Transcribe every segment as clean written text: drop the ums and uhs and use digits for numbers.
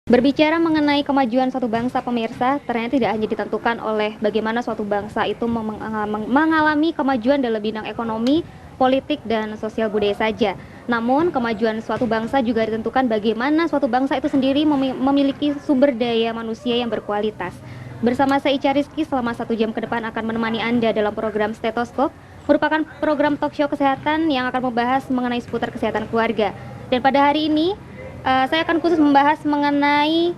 Berbicara mengenai kemajuan suatu bangsa, pemirsa, ternyata tidak hanya ditentukan oleh bagaimana suatu bangsa itu mengalami kemajuan dalam bidang ekonomi, politik, dan sosial budaya saja. Namun, kemajuan suatu bangsa juga ditentukan bagaimana suatu bangsa itu sendiri memiliki sumber daya manusia yang berkualitas. Bersama saya Ica Rizky, selama 1 jam ke depan akan menemani Anda dalam program Stetoskop, merupakan program talk show kesehatan yang akan membahas mengenai seputar kesehatan keluarga. Dan pada hari ini, saya akan khusus membahas mengenai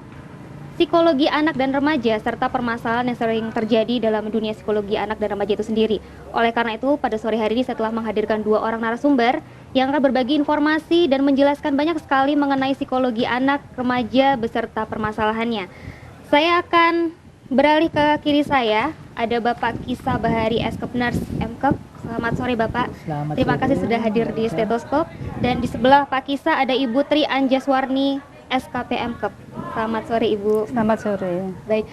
psikologi anak dan remaja serta permasalahan yang sering terjadi dalam dunia psikologi anak dan remaja itu sendiri. Oleh karena itu, pada sore hari ini saya telah menghadirkan 2 orang narasumber yang akan berbagi informasi dan menjelaskan banyak sekali mengenai psikologi anak, remaja, beserta permasalahannya. Saya akan beralih ke kiri saya, ada Bapak Kisah Bahari SKep Nurse MKep. Selamat sore Bapak. Terima kasih sudah hadir di Stetoskop. Dan di sebelah Pak Kisah ada Ibu Tri Anjaswarni SKP MKep. Selamat sore Ibu. Selamat sore. Baik,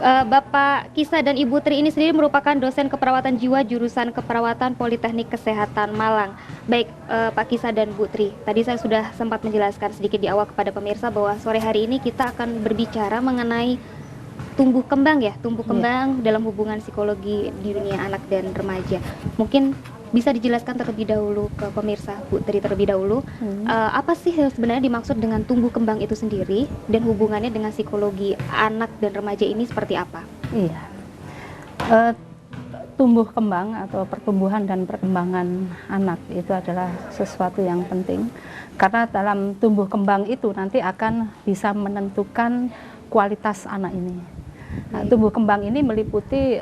Bapak Kisah dan Ibu Tri ini sendiri merupakan dosen keperawatan jiwa jurusan keperawatan Politeknik Kesehatan Malang. Baik, Pak Kisah dan Bu Tri, tadi saya sudah sempat menjelaskan sedikit di awal kepada pemirsa bahwa sore hari ini kita akan berbicara mengenai tumbuh kembang dalam hubungan psikologi di dunia anak dan remaja. Mungkin bisa dijelaskan terlebih dahulu ke pemirsa, Bu Tri, terlebih dahulu apa sih sebenarnya dimaksud dengan tumbuh kembang itu sendiri dan hubungannya dengan psikologi anak dan remaja ini seperti apa? Iya, tumbuh kembang atau pertumbuhan dan perkembangan anak itu adalah sesuatu yang penting, karena dalam tumbuh kembang itu nanti akan bisa menentukan kualitas anak ini. Nah, tumbuh kembang ini meliputi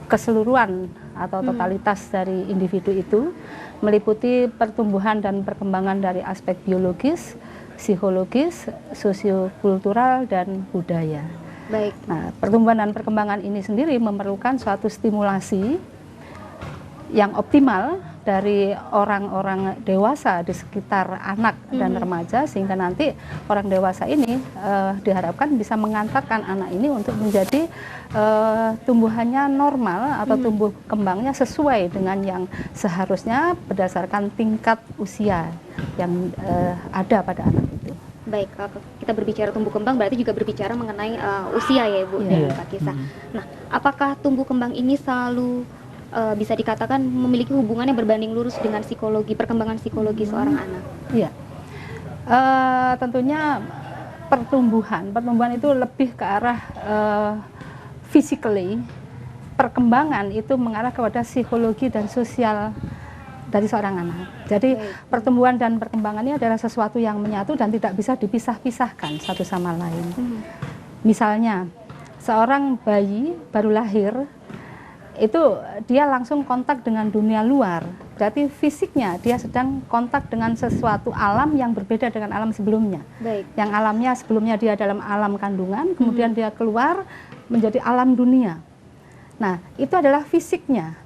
keseluruhan atau totalitas dari individu itu, meliputi pertumbuhan dan perkembangan dari aspek biologis, psikologis, sosiokultural, dan budaya. Baik. Nah, pertumbuhan dan perkembangan ini sendiri memerlukan suatu stimulasi yang optimal dari orang-orang dewasa di sekitar anak dan remaja, sehingga nanti orang dewasa ini diharapkan bisa mengantarkan anak ini untuk menjadi tumbuhannya normal atau tumbuh kembangnya sesuai dengan yang seharusnya berdasarkan tingkat usia yang ada pada anak itu. Baik, kalau kita berbicara tumbuh kembang berarti juga berbicara mengenai usia ya Ibu dan Pak Kisah. Nah, apakah tumbuh kembang ini selalu bisa dikatakan memiliki hubungan yang berbanding lurus dengan perkembangan psikologi seorang anak? Iya, tentunya pertumbuhan itu lebih ke arah physically, perkembangan itu mengarah kepada psikologi dan sosial dari seorang anak. Jadi pertumbuhan dan perkembangannya adalah sesuatu yang menyatu dan tidak bisa dipisah-pisahkan satu sama lain. Misalnya, seorang bayi baru lahir, itu dia langsung kontak dengan dunia luar, berarti fisiknya dia sedang kontak dengan sesuatu alam yang berbeda dengan alam sebelumnya. Baik. Yang alamnya sebelumnya dia dalam alam kandungan, kemudian dia keluar menjadi alam dunia. Nah, itu adalah fisiknya.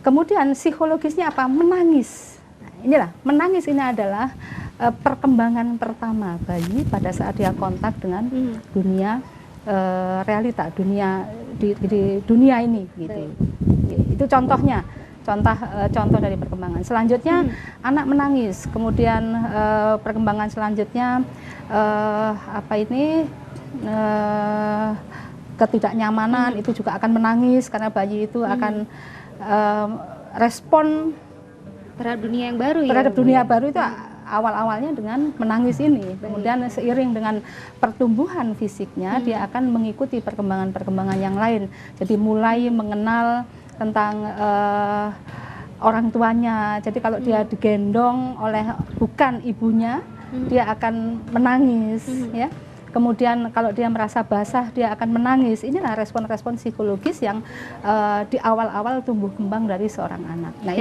Kemudian psikologisnya apa? Menangis. Nah, inilah, menangis ini adalah perkembangan pertama bayi pada saat dia kontak dengan dunia realita, dunia di dunia ini gitu. Itu contohnya, contoh dari perkembangan. Selanjutnya anak menangis, kemudian perkembangan selanjutnya ketidaknyamanan itu juga akan menangis karena bayi itu akan respon terhadap dunia yang baru, terhadap dunia baru itu awal-awalnya dengan menangis ini. Kemudian seiring dengan pertumbuhan fisiknya, dia akan mengikuti perkembangan-perkembangan yang lain. Jadi mulai mengenal tentang orang tuanya. Jadi kalau dia digendong oleh bukan ibunya, dia akan menangis, ya. Kemudian kalau dia merasa basah, dia akan menangis. Inilah respon-respon psikologis yang di awal-awal tumbuh kembang dari seorang anak. Nah,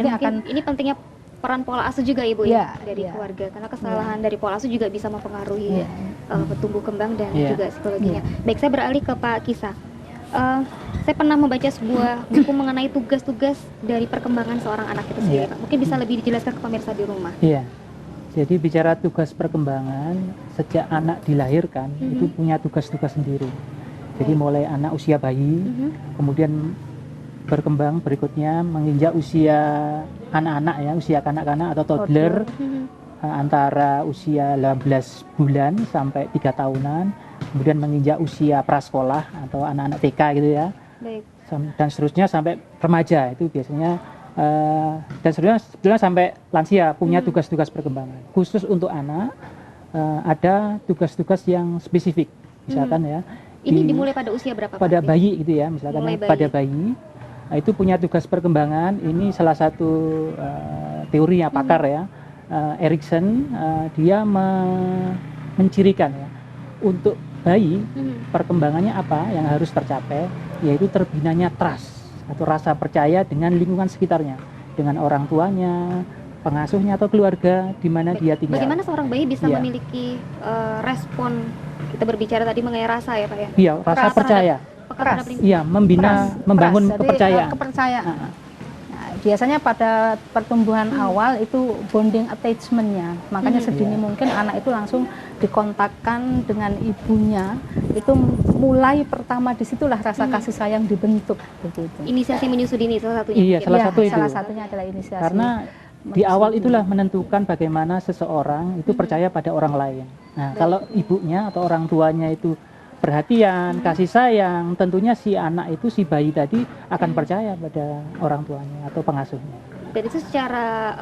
ini pentingnya peran pola asuh juga Ibu dari keluarga, karena kesalahan dari pola asuh juga bisa mempengaruhi tumbuh kembang dan juga psikologinya. Baik, saya beralih ke Pak Kisah. Saya pernah membaca sebuah buku mengenai tugas-tugas dari perkembangan seorang anak itu sendiri, Pak. Mungkin bisa lebih dijelaskan ke pemirsa di rumah. Iya. Jadi bicara tugas perkembangan, sejak anak dilahirkan itu punya tugas-tugas sendiri. Jadi mulai anak usia bayi, kemudian berkembang berikutnya menginjak usia anak-anak ya, usia kanak-kanak atau toddler, antara usia 18 bulan sampai 3 tahunan, kemudian menginjak usia prasekolah atau anak-anak TK gitu ya, Baik. dan seterusnya sampai remaja itu biasanya, dan seterusnya sebetulnya sampai lansia punya tugas-tugas perkembangan. Khusus untuk anak ada tugas-tugas yang spesifik, misalkan ya. Ini dimulai pada usia berapa, Pak? Pada bayi gitu ya, misalkan Mulai bayi. pada bayi. Nah, itu punya tugas perkembangan. Ini salah satu teorinya pakar ya, Erikson. Dia mencirikan ya, untuk bayi perkembangannya apa yang harus tercapai, yaitu terbinanya trust atau rasa percaya dengan lingkungan sekitarnya, dengan orang tuanya, pengasuhnya atau keluarga di mana dia tinggal. Bagaimana seorang bayi bisa Iya. memiliki respon, kita berbicara tadi mengenai rasa ya Pak ya? Iya, rasa Rasa percaya. Peka terhadap Trust. lingkungan. Iya, membina, membangun Jadi, kepercayaan. kepercayaan. Nah, biasanya pada pertumbuhan awal itu bonding attachment-nya. Makanya sedini Iya. mungkin anak itu langsung dikontakkan dengan ibunya. Itu mulai pertama disitulah rasa kasih sayang dibentuk begitu. Inisiasi menyusui dini salah satunya. Iya, mungkin. salah Ya, satu itu. salah satunya adalah inisiasi. Karena di awal itulah menentukan bagaimana seseorang itu percaya pada orang lain. Nah, kalau ibunya atau orang tuanya itu perhatian, kasih sayang, tentunya si anak itu, si bayi tadi akan percaya pada orang tuanya atau pengasuhnya. Dan itu secara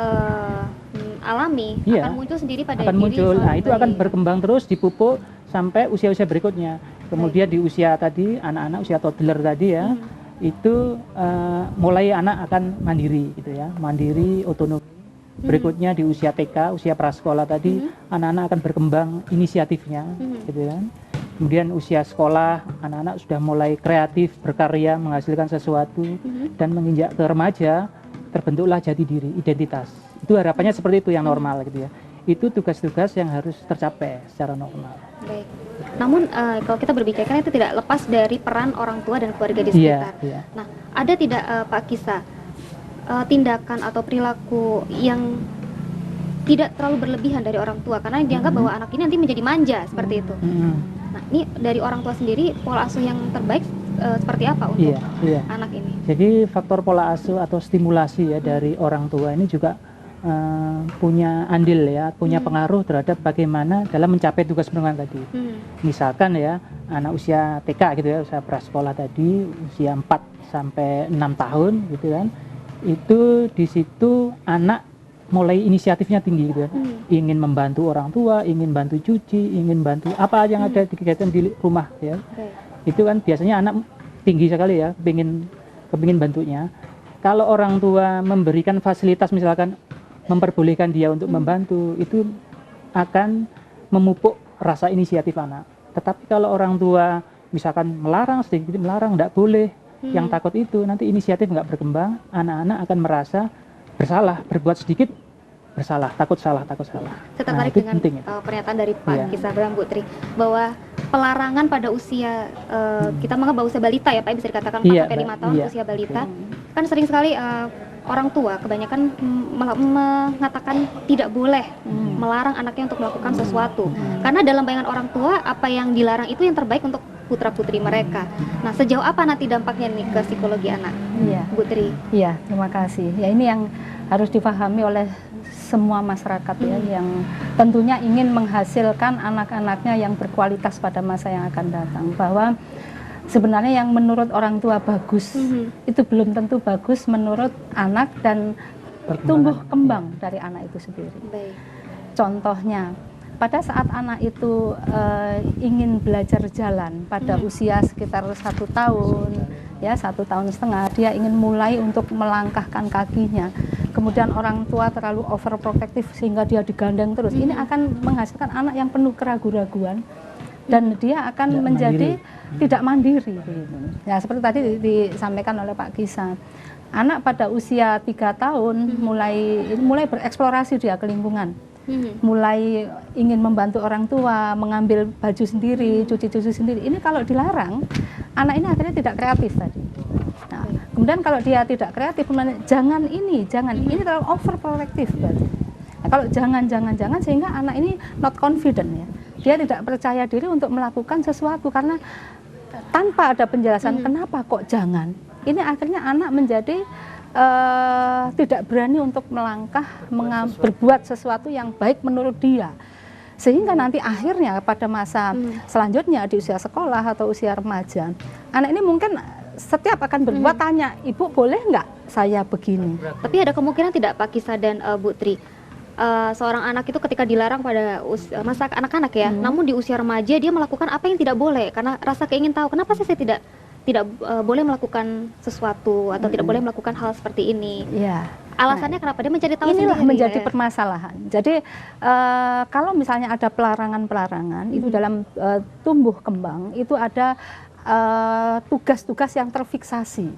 alami Iya, akan muncul sendiri pada akan diri muncul. seorang Nah, itu akan bayi. berkembang terus, dipupuk sampai usia-usia berikutnya. Kemudian di usia tadi, anak-anak usia toddler tadi ya, itu mulai anak akan mandiri gitu ya, mandiri, otonomi. Berikutnya di usia TK, usia prasekolah tadi, anak-anak akan berkembang inisiatifnya gitu kan. Kemudian usia sekolah, anak-anak sudah mulai kreatif, berkarya, menghasilkan sesuatu, dan menginjak ke remaja, terbentuklah jati diri, identitas. Itu harapannya seperti itu yang normal gitu ya. Itu tugas-tugas yang harus tercapai secara normal. Baik. Namun kalau kita berbicara kan itu tidak lepas dari peran orang tua dan keluarga di Iya, sekitar. iya. Nah, ada tidak Pak Kisah tindakan atau perilaku yang tidak terlalu berlebihan dari orang tua karena dianggap bahwa anak ini nanti menjadi manja seperti itu. Nah, ini dari orang tua sendiri pola asuh yang terbaik seperti apa untuk Iya, iya. anak ini? Jadi faktor pola asuh atau stimulasi ya dari orang tua ini juga punya andil ya, punya pengaruh terhadap bagaimana dalam mencapai tugas perkembangan tadi. Misalkan ya, anak usia TK gitu ya, usia prasekolah tadi, usia 4 sampai 6 tahun gitu kan. Itu di situ anak mulai inisiatifnya tinggi gitu kan. Ingin membantu orang tua, ingin bantu cuci, ingin bantu apa yang ada di kegiatan di rumah ya. Baik. Itu kan biasanya anak tinggi sekali ya, kepingin bantunya. Kalau orang tua memberikan fasilitas, misalkan memperbolehkan dia untuk membantu, itu akan memupuk rasa inisiatif anak. Tetapi kalau orang tua misalkan melarang, sedikit melarang, tidak boleh, yang takut itu nanti inisiatif nggak berkembang, anak-anak akan merasa bersalah, berbuat sedikit bersalah, takut salah. Saya tertarik Nah, itu dengan penting ya. pernyataan dari Pak Iya. Kisah Bram Putri bahwa pelarangan pada usia kita menganggap bahwa usia balita ya Pak, bisa dikatakan 4 Iya, sampai 5 tahun iya. usia balita. Kan sering sekali orang tua kebanyakan mengatakan tidak boleh melarang anaknya untuk melakukan sesuatu. Karena dalam bayangan orang tua apa yang dilarang itu yang terbaik untuk putra-putri mereka. Nah, sejauh apa nanti dampaknya nih ke psikologi anak? Iya. Bu Tri. Iya, terima kasih. Ya, ini yang harus dipahami oleh semua masyarakat ya, yang tentunya ingin menghasilkan anak-anaknya yang berkualitas pada masa yang akan datang. Bahwa sebenarnya yang menurut orang tua bagus itu belum tentu bagus menurut anak dan tumbuh kembang dari anak itu sendiri. Baik. Contohnya, pada saat anak itu ingin belajar jalan pada usia sekitar 1 tahun, ya 1,5 tahun, dia ingin mulai untuk melangkahkan kakinya. Kemudian orang tua terlalu overprotective sehingga dia digandeng terus. Ini akan menghasilkan anak yang penuh keraguan-raguan dan dia akan Tidak menjadi mandiri. tidak mandiri. Begitu. Ya seperti tadi disampaikan oleh Pak Kisah. Anak pada usia 3 tahun mulai bereksplorasi dia ke lingkungan. Mulai ingin membantu orang tua, mengambil baju sendiri, cuci-cuci sendiri. Ini kalau dilarang, anak ini akhirnya tidak kreatif tadi. Nah, kemudian kalau dia tidak kreatif, jangan ini terlalu overprotective berarti. Nah, kalau jangan sehingga anak ini not confident ya. Dia tidak percaya diri untuk melakukan sesuatu karena tanpa ada penjelasan kenapa kok jangan. Ini akhirnya anak menjadi tidak berani untuk melangkah berbuat sesuatu yang baik menurut dia, sehingga nanti akhirnya pada masa selanjutnya di usia sekolah atau usia remaja, anak ini mungkin setiap akan berbuat tanya, ibu boleh nggak saya begini? Tapi ada kemungkinan tidak Pak Kisah dan Bu Tri, seorang anak itu ketika dilarang pada masa anak-anak ya, namun di usia remaja dia melakukan apa yang tidak boleh karena rasa keingin tahu, kenapa sih saya tidak boleh melakukan sesuatu atau tidak boleh melakukan hal seperti ini. Ya. Alasannya kenapa dia mencari tahu Inilah sendiri, menjadi ya? permasalahan. Jadi kalau misalnya ada pelarangan-pelarangan itu dalam tumbuh kembang itu ada tugas-tugas yang terfiksasi.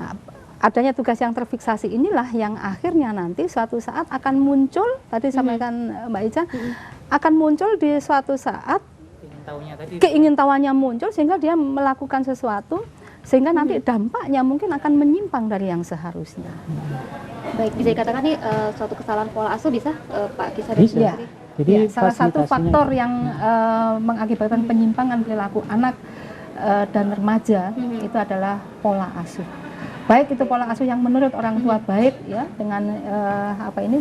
Nah, adanya tugas yang terfiksasi inilah yang akhirnya nanti suatu saat akan muncul, tadi sampaikan Mbak Ica, akan muncul di suatu saat keingintahuannya muncul sehingga dia melakukan sesuatu, sehingga nanti dampaknya mungkin akan menyimpang dari yang seharusnya. Baik, bisa dikatakan ini suatu kesalahan pola asuh bisa Pak Kisah dan Bu Ya. Tri? Jadi Ya, salah satu fasilitasinya faktor yang mengakibatkan penyimpangan perilaku anak dan remaja itu adalah pola asuh. Baik itu pola asuh yang menurut orang tua baik ya, dengan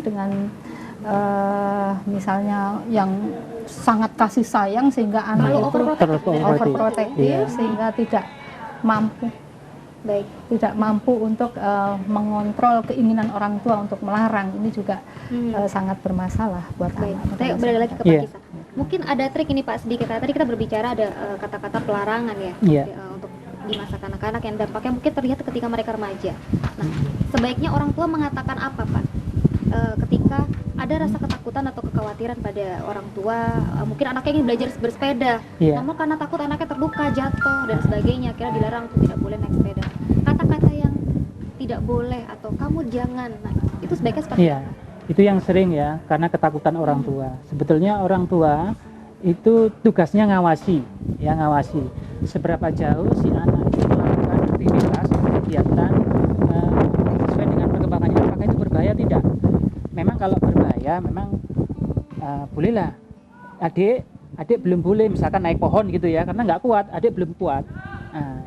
dengan misalnya yang sangat kasih sayang sehingga anak itu overprotective sehingga tidak mampu untuk mengontrol keinginan orang tua untuk melarang, ini juga sangat bermasalah buat anak. Saya balik lagi ke Pak Kisah. Mungkin ada trik ini Pak sedikit. Tadi kita berbicara ada kata-kata pelarangan ya, untuk di masa kanak-kanak yang dampaknya mungkin terlihat ketika mereka remaja. Nah, sebaiknya orang tua mengatakan apa Pak? Ketika ada rasa ketakutan atau kekhawatiran pada orang tua, mungkin anaknya ingin belajar bersepeda, namun karena takut anaknya terluka, jatuh dan sebagainya, kira dilarang untuk tidak boleh naik sepeda. Kata-kata yang tidak boleh atau kamu jangan, nah, itu sebaiknya seperti apa? Itu yang sering ya, karena ketakutan orang tua. Sebetulnya orang tua itu tugasnya ngawasi, ya ngawasi seberapa jauh si anak itu melakukan aktivitas kegiatan sesuai dengan perkembangannya, apakah itu berbahaya tidak. Memang kalau berbahaya memang bolehlah adik belum boleh misalkan naik pohon gitu ya, karena nggak kuat, adik belum kuat.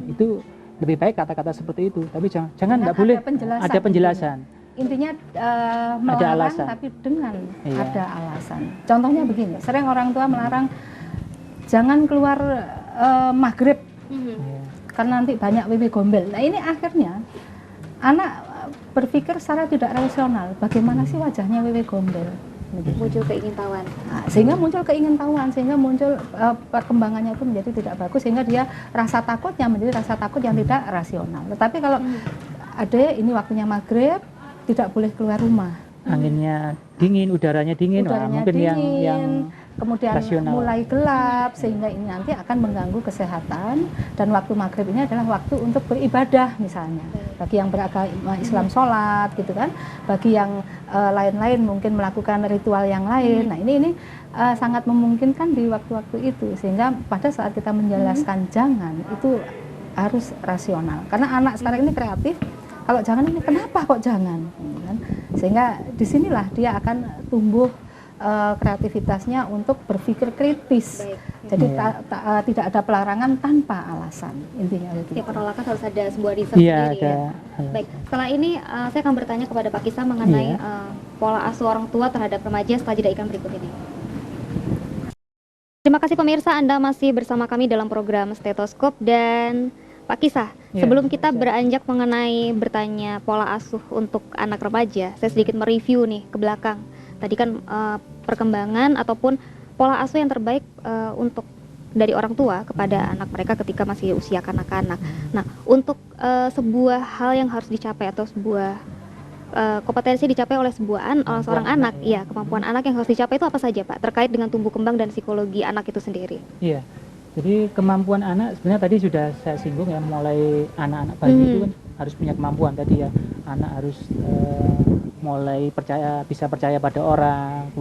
Itu lebih baik kata-kata seperti itu, tapi jangan nggak boleh, ada penjelasan. Intinya melarang alasan. tapi dengan ada alasan. Contohnya begini, sering orang tua melarang jangan keluar maghrib karena nanti banyak wewe gombel. Nah ini akhirnya anak berpikir secara tidak rasional, bagaimana sih wajahnya wewe gombel. Muncul keingintahuan. Nah, sehingga muncul keingintahuan, sehingga muncul perkembangannya itu menjadi tidak bagus, sehingga dia rasa takutnya menjadi rasa takut yang tidak rasional. Tetapi kalau adek ini waktunya maghrib, tidak boleh keluar rumah. Anginnya dingin, udaranya dingin, mungkin dingin, yang kemudian rasional. Mulai gelap, sehingga ini nanti akan mengganggu kesehatan. Dan waktu maghrib ini adalah waktu untuk beribadah misalnya. Bagi yang beragama Islam sholat gitu kan, bagi yang lain-lain mungkin melakukan ritual yang lain. Nah ini sangat memungkinkan di waktu-waktu itu, sehingga pada saat kita menjelaskan jangan itu harus rasional. Karena anak sekarang ini kreatif. Kalau jangan ini kenapa kok jangan, sehingga disinilah dia akan tumbuh kreativitasnya untuk berpikir kritis. Jadi tidak ada pelarangan tanpa alasan, intinya begitu. Setiap penolakan harus ada sebuah reason sendiri ya. Baik, setelah ini saya akan bertanya kepada Pak Kisah mengenai pola asuh orang tua terhadap remaja setelah jeda iklan berikut ini. Terima kasih pemirsa, Anda masih bersama kami dalam program Stetoskop. Dan Pak Kisah, sebelum kita beranjak mengenai bertanya pola asuh untuk anak remaja, saya sedikit mereview nih ke belakang. Tadi kan perkembangan ataupun pola asuh yang terbaik untuk dari orang tua kepada anak mereka ketika masih usia kanak-kanak. Nah, untuk sebuah hal yang harus dicapai atau sebuah kompetensi dicapai oleh seorang anak, ya kemampuan anak yang harus dicapai itu apa saja Pak? Terkait dengan tumbuh kembang dan psikologi anak itu sendiri. Iya. Jadi kemampuan anak sebenarnya tadi sudah saya singgung ya, mulai anak-anak bayi itu kan harus punya kemampuan tadi ya. Anak harus mulai bisa percaya pada orang,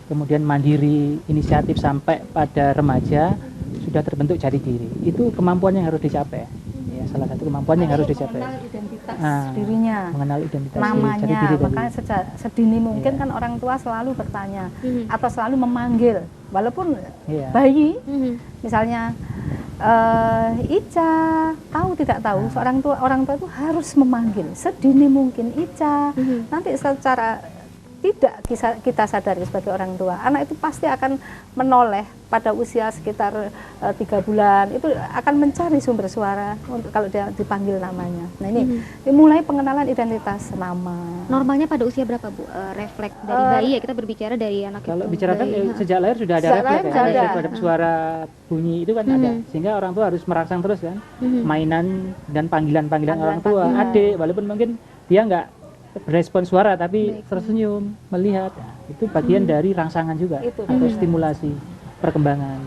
kemudian mandiri, inisiatif, sampai pada remaja sudah terbentuk jati diri. Itu kemampuan yang harus dicapai. Ya, salah satu kemampuan yang harus dicapai. Mengenal identitas dirinya, mengenal identitas namanya, jati diri makanya sedini mungkin kan orang tua selalu bertanya atau selalu memanggil, walaupun bayi, misalnya Ica, tahu tidak tahu, orang tua itu harus memanggil sedini mungkin Ica. Nanti secara tidak kita sadari sebagai orang tua, anak itu pasti akan menoleh pada usia sekitar 3 bulan, itu akan mencari sumber suara untuk kalau dia dipanggil namanya. Nah ini mulai pengenalan identitas nama. Normalnya pada usia berapa Bu? Refleks dari bayi ya, kita berbicara dari anak Kalau itu, bicara kan bayi. sejak lahir sudah ada Sejak refleks lahir ya, sudah ada. terhadap suara bunyi itu kan ada, sehingga orang tua harus merangsang terus kan, mainan dan panggilan-panggilan orang tua, adik, walaupun mungkin dia nggak berespon suara tapi tersenyum, melihat, nah, itu bagian dari rangsangan juga Itu. atau stimulasi perkembangan.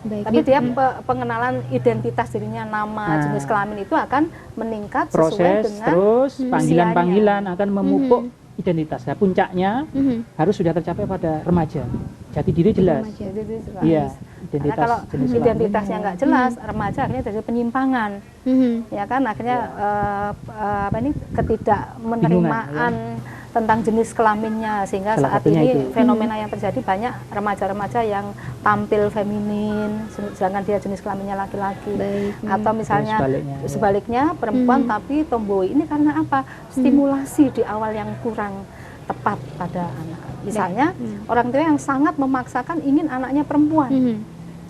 Baik. Tapi dia pengenalan identitas dirinya, nama, jenis kelamin itu akan meningkat sesuai Proses dengan terus panggilan-panggilan usianya. akan memupuk identitas. Nah, puncaknya harus sudah tercapai pada remaja. Jati diri jelas. Remaja. Jadi jelas. Iya, Karena identitas kalau jenis kelamin. identitasnya nggak jelas, remaja akhirnya jadi penyimpangan, ya kan, akhirnya ketidakmenerimaan tentang jenis kelaminnya, sehingga Salah saat satunya ini itu. fenomena yang terjadi banyak remaja-remaja yang tampil feminin, sedangkan dia jenis kelaminnya laki-laki, Baik. atau misalnya sebaliknya, ya. sebaliknya perempuan tapi tomboy. Ini karena apa? Stimulasi di awal yang kurang tepat pada anak. Misalnya orang tua yang sangat memaksakan ingin anaknya perempuan.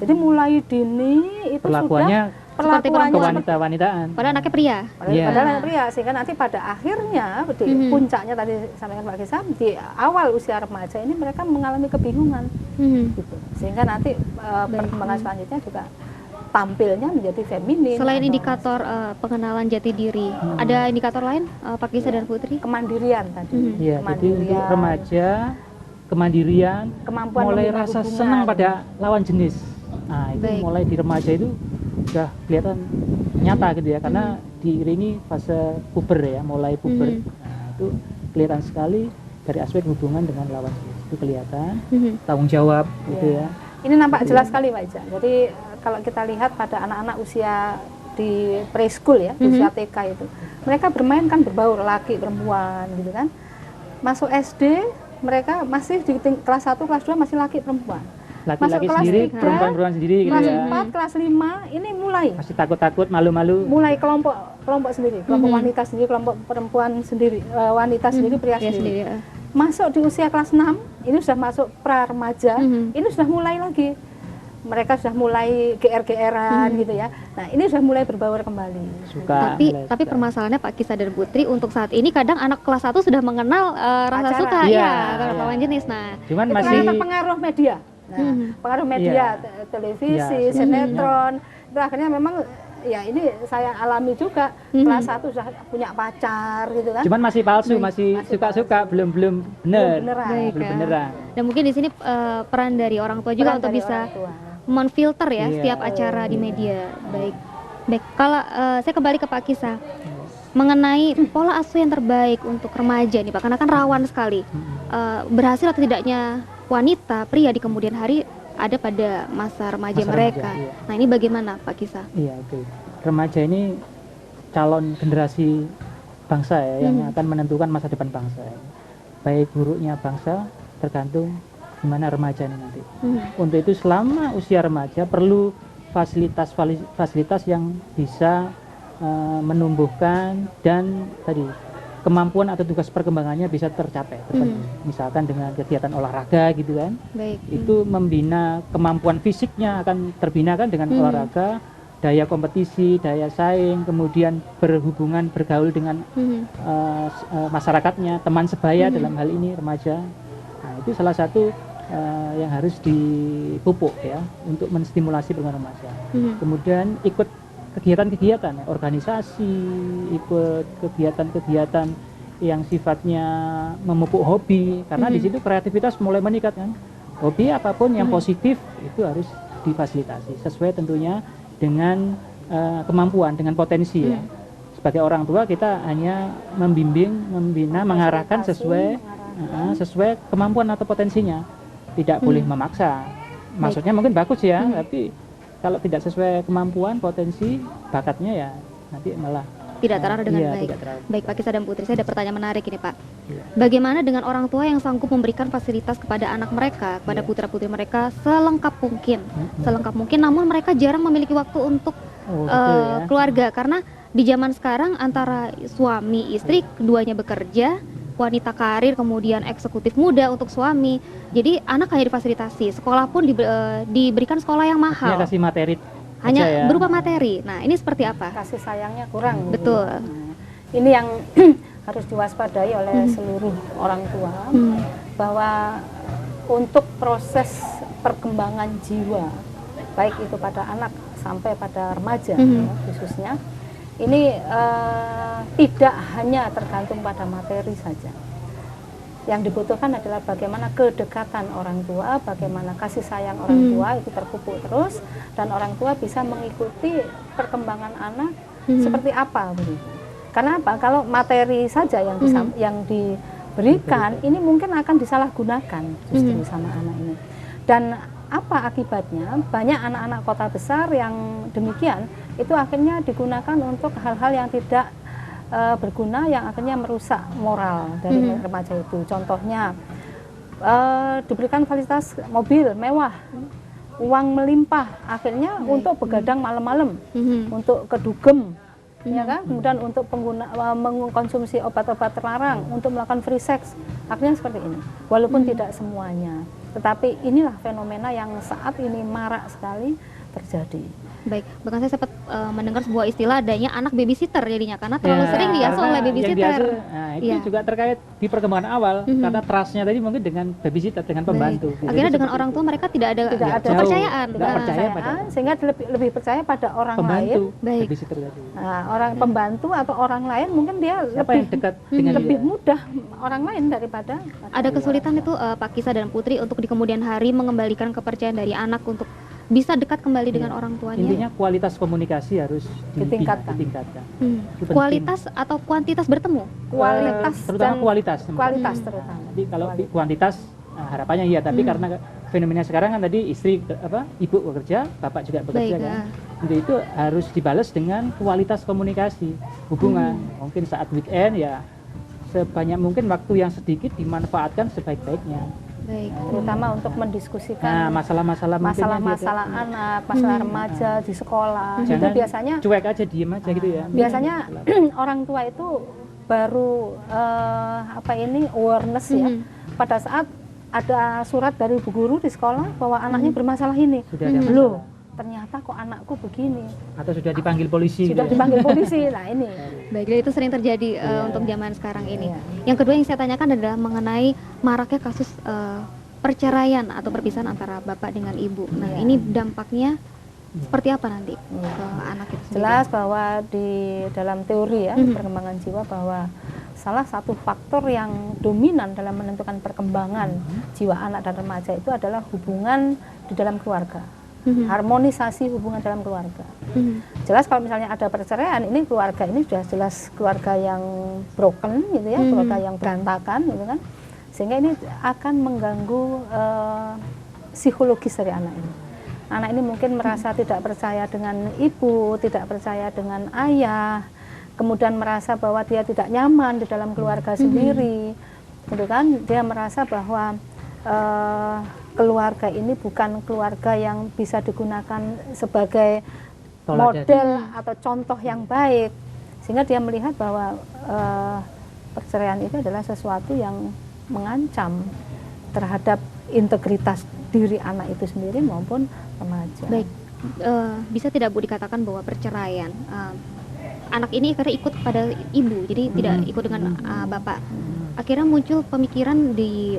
Jadi mulai dini itu Perlakuannya Seperti perlakuannya kewanita-wanitaan. Padahal anaknya pria. Iya. padahal anak pria, sehingga nanti pada akhirnya di puncaknya tadi sampaikan Pak Kisah, di awal usia remaja ini mereka mengalami kebingungan gitu. Sehingga nanti perkembangan selanjutnya juga tampilnya menjadi feminin. Selain atau indikator pengenalan jati diri, ada indikator lain Pak Kisah dan Putri? kemandirian tadi. Iya, jadi untuk remaja kemandirian, Kemampuan mulai membina rasa hubungan. senang pada lawan jenis. Nah, itu Baik. mulai di remaja itu sudah kelihatan nyata gitu ya, karena diiringi fase puber ya, mulai puber. Nah, itu kelihatan sekali dari aspek hubungan dengan lawan jenis. Itu kelihatan tanggung jawab gitu ya. Ini nampak jelas sekali Pak Ica. Jadi kalau kita lihat pada anak-anak usia di preschool ya, usia TK itu, mereka bermain kan berbaur laki perempuan gitu kan. Masuk SD mereka masih di kelas 1, kelas 2 masih laki perempuan. Laki-laki kelas sendiri, 3, perempuan-perempuan sendiri gitu Kelas ya. 4, kelas 5 ini mulai Masih takut-takut, malu-malu. kelompok sendiri, kelompok wanita sendiri, kelompok perempuan sendiri, wanita sendiri, pria sendiri. ya. Masuk di usia kelas 6, ini sudah masuk pra remaja, ini sudah mulai lagi. Mereka sudah mulai GR-GRan gitu ya. Nah, ini sudah mulai berbaur kembali. Suka. Tapi mulai suka. permasalahannya Pak Kisah dan Putri untuk saat ini kadang anak kelas 1 sudah mengenal rasa Pacaran. suka Iya, terhadap iya. lawan jenis. Nah, Cuman Itu masih karena terpengaruh media. Nah, pengaruh media, Iya. televisi, Iya, sinetron. Itu akhirnya memang ya ini saya alami juga. Kelas 1 sudah punya pacar gitu kan. cuman masih palsu, masih suka-suka, belum bener. beneran. Baik, Belum ya. beneran. Dan mungkin di sini peran dari orang tua juga Peran untuk dari bisa orang tua. menfilter ya Iya. setiap acara di media. Baik. Kalau saya kembali ke Pak Kisah mengenai pola asuh yang terbaik untuk remaja nih Pak, karena kan rawan sekali. Berhasil atau tidaknya wanita, pria di kemudian hari ada pada masa remaja Masa mereka. remaja, iya. Nah, ini bagaimana Pak Kisah? Iya, oke. Remaja ini calon generasi bangsa ya, yang akan menentukan masa depan bangsa. Baik buruknya bangsa tergantung gimana remaja ini nanti. Untuk itu selama usia remaja perlu fasilitas yang bisa menumbuhkan dan tadi kemampuan atau tugas perkembangannya bisa tercapai. Misalkan dengan kegiatan olahraga gitu kan. Baik. Itu membina kemampuan fisiknya akan terbina kan dengan olahraga, daya kompetisi, daya saing, kemudian berhubungan bergaul dengan masyarakatnya, teman sebaya dalam hal ini remaja. Nah, itu salah satu yang harus dipupuk ya untuk menstimulasi perkembangan remaja. Kemudian ikut kegiatan-kegiatan ya, organisasi, ikut kegiatan-kegiatan yang sifatnya memupuk hobi, karena di situ kreativitas mulai meningkat kan. Hobi apapun yang positif itu harus difasilitasi sesuai tentunya dengan kemampuan, dengan potensi ya. Sebagai orang tua kita hanya membimbing, membina, mengarahkan sesuai kemampuan atau potensinya. Tidak boleh memaksa. Maksudnya mungkin bagus ya, tapi kalau tidak sesuai kemampuan, potensi, bakatnya ya nanti malah tidak terarah dengan Iya, baik. tidak terarah. Baik Pak Kisah dan Putri, saya ada pertanyaan menarik ini Pak. Iya. Bagaimana dengan orang tua yang sanggup memberikan fasilitas kepada anak mereka, kepada Iya. putra-putri mereka selengkap mungkin, Mm-mm. namun mereka jarang memiliki waktu untuk Oh, gitu ya. keluarga karena di zaman sekarang antara suami istri keduanya bekerja, wanita karir kemudian eksekutif muda untuk suami, jadi anak hanya difasilitasi, sekolah pun diberikan sekolah yang Dia mahal, kasih materi hanya aja ya. berupa materi. Nah ini seperti apa? Kasih sayangnya kurang. Betul. Nah, ini yang harus diwaspadai oleh seluruh orang tua, bahwa untuk proses perkembangan jiwa, baik itu pada anak sampai pada remaja ya, khususnya, ini tidak hanya tergantung pada materi saja. Yang dibutuhkan adalah bagaimana kedekatan orang tua, bagaimana kasih sayang orang tua itu terpupuk terus, dan orang tua bisa mengikuti perkembangan anak seperti apa begitu. Karena apa? Kalau materi saja yang yang diberikan ini mungkin akan disalahgunakan justru sama anak ini. Dan apa akibatnya? Banyak anak-anak kota besar yang demikian itu akhirnya digunakan untuk hal-hal yang tidak berguna, yang akhirnya merusak moral dari remaja itu. Contohnya diberikan fasilitas mobil mewah, uang melimpah, akhirnya untuk begadang malam-malam, untuk kedugem, ya kan? Kemudian untuk mengkonsumsi obat-obat terlarang, untuk melakukan free sex, akhirnya seperti ini. Walaupun tidak semuanya, tetapi inilah fenomena yang saat ini marak sekali terjadi. Baik, bahkan saya sempat mendengar sebuah istilah adanya anak babysitter jadinya karena terlalu Ya, sering diasuh karena oleh yang babysitter. diasuh, nah, itu Iya. juga terkait di perkembangan awal karena trustnya tadi mungkin dengan babysitter, dengan pembantu. Baik. Akhirnya Jadi dengan seperti orang itu. tua mereka tidak ada Tidak ada kepercayaan. Tidak Nah, percaya pada Sehingga lebih percaya pada orang pembantu, lain. Baik. babysitter tadi. Nah, orang pembantu atau orang lain mungkin dia Siapa lebih yang dekat dengan lebih dia? mudah orang lain daripada ada kesulitan itu Pak Kisah dan Putri untuk di kemudian hari mengembalikan kepercayaan dari anak untuk bisa dekat kembali dengan orang tuanya. Intinya kualitas komunikasi harus Ditingkatkan. ditingkatkan. Itu penting. Kualitas atau kuantitas bertemu? kualitas terutama dan kualitas. kualitas terutama. Jadi kalau kuantitas harapannya iya, tapi karena fenomena sekarang kan tadi ibu bekerja, bapak juga bekerja Baik, kan. Jadi itu harus dibalas dengan kualitas komunikasi hubungan. Mungkin saat weekend ya sebanyak mungkin waktu yang sedikit dimanfaatkan sebaik-baiknya. Baik. Terutama untuk Nah, mendiskusikan masalah-masalah mungkin yang masalah-masalah anak, masalah remaja di sekolah. Itu jangan biasanya cuek aja, diem aja gitu ya. biasanya orang tua itu baru awareness ya pada saat ada surat dari bu guru di sekolah bahwa anaknya bermasalah ini. Sudah ada Loh, masalah. ternyata kok anakku begini. Atau sudah dipanggil polisi Sudah gitu ya. dipanggil polisi. Nah, ini. Baik, dan itu sering terjadi untuk zaman sekarang ini. Iya. Yang kedua yang saya tanyakan adalah mengenai maraknya kasus perceraian atau perpisahan antara bapak dengan ibu. Nah, Iya. ini dampaknya seperti apa nanti ke anak itu sendiri? Jelas bahwa di dalam teori ya perkembangan jiwa bahwa salah satu faktor yang dominan dalam menentukan perkembangan jiwa anak dan remaja itu adalah hubungan di dalam keluarga. Harmonisasi hubungan dalam keluarga. Jelas kalau misalnya ada perceraian, ini keluarga ini sudah jelas keluarga yang broken gitu ya, keluarga yang berantakan gitu kan. Sehingga ini akan mengganggu psikologis dari anak ini. Anak ini mungkin merasa tidak percaya dengan ibu, tidak percaya dengan ayah, kemudian merasa bahwa dia tidak nyaman di dalam keluarga sendiri, gitu kan? Dia merasa bahwa keluarga ini bukan keluarga yang bisa digunakan sebagai model atau contoh yang baik, sehingga dia melihat bahwa perceraian itu adalah sesuatu yang mengancam terhadap integritas diri anak itu sendiri maupun remaja. Baik, bisa tidak Bu dikatakan bahwa perceraian anak ini karena ikut pada ibu, jadi tidak ikut dengan bapak. Akhirnya muncul pemikiran di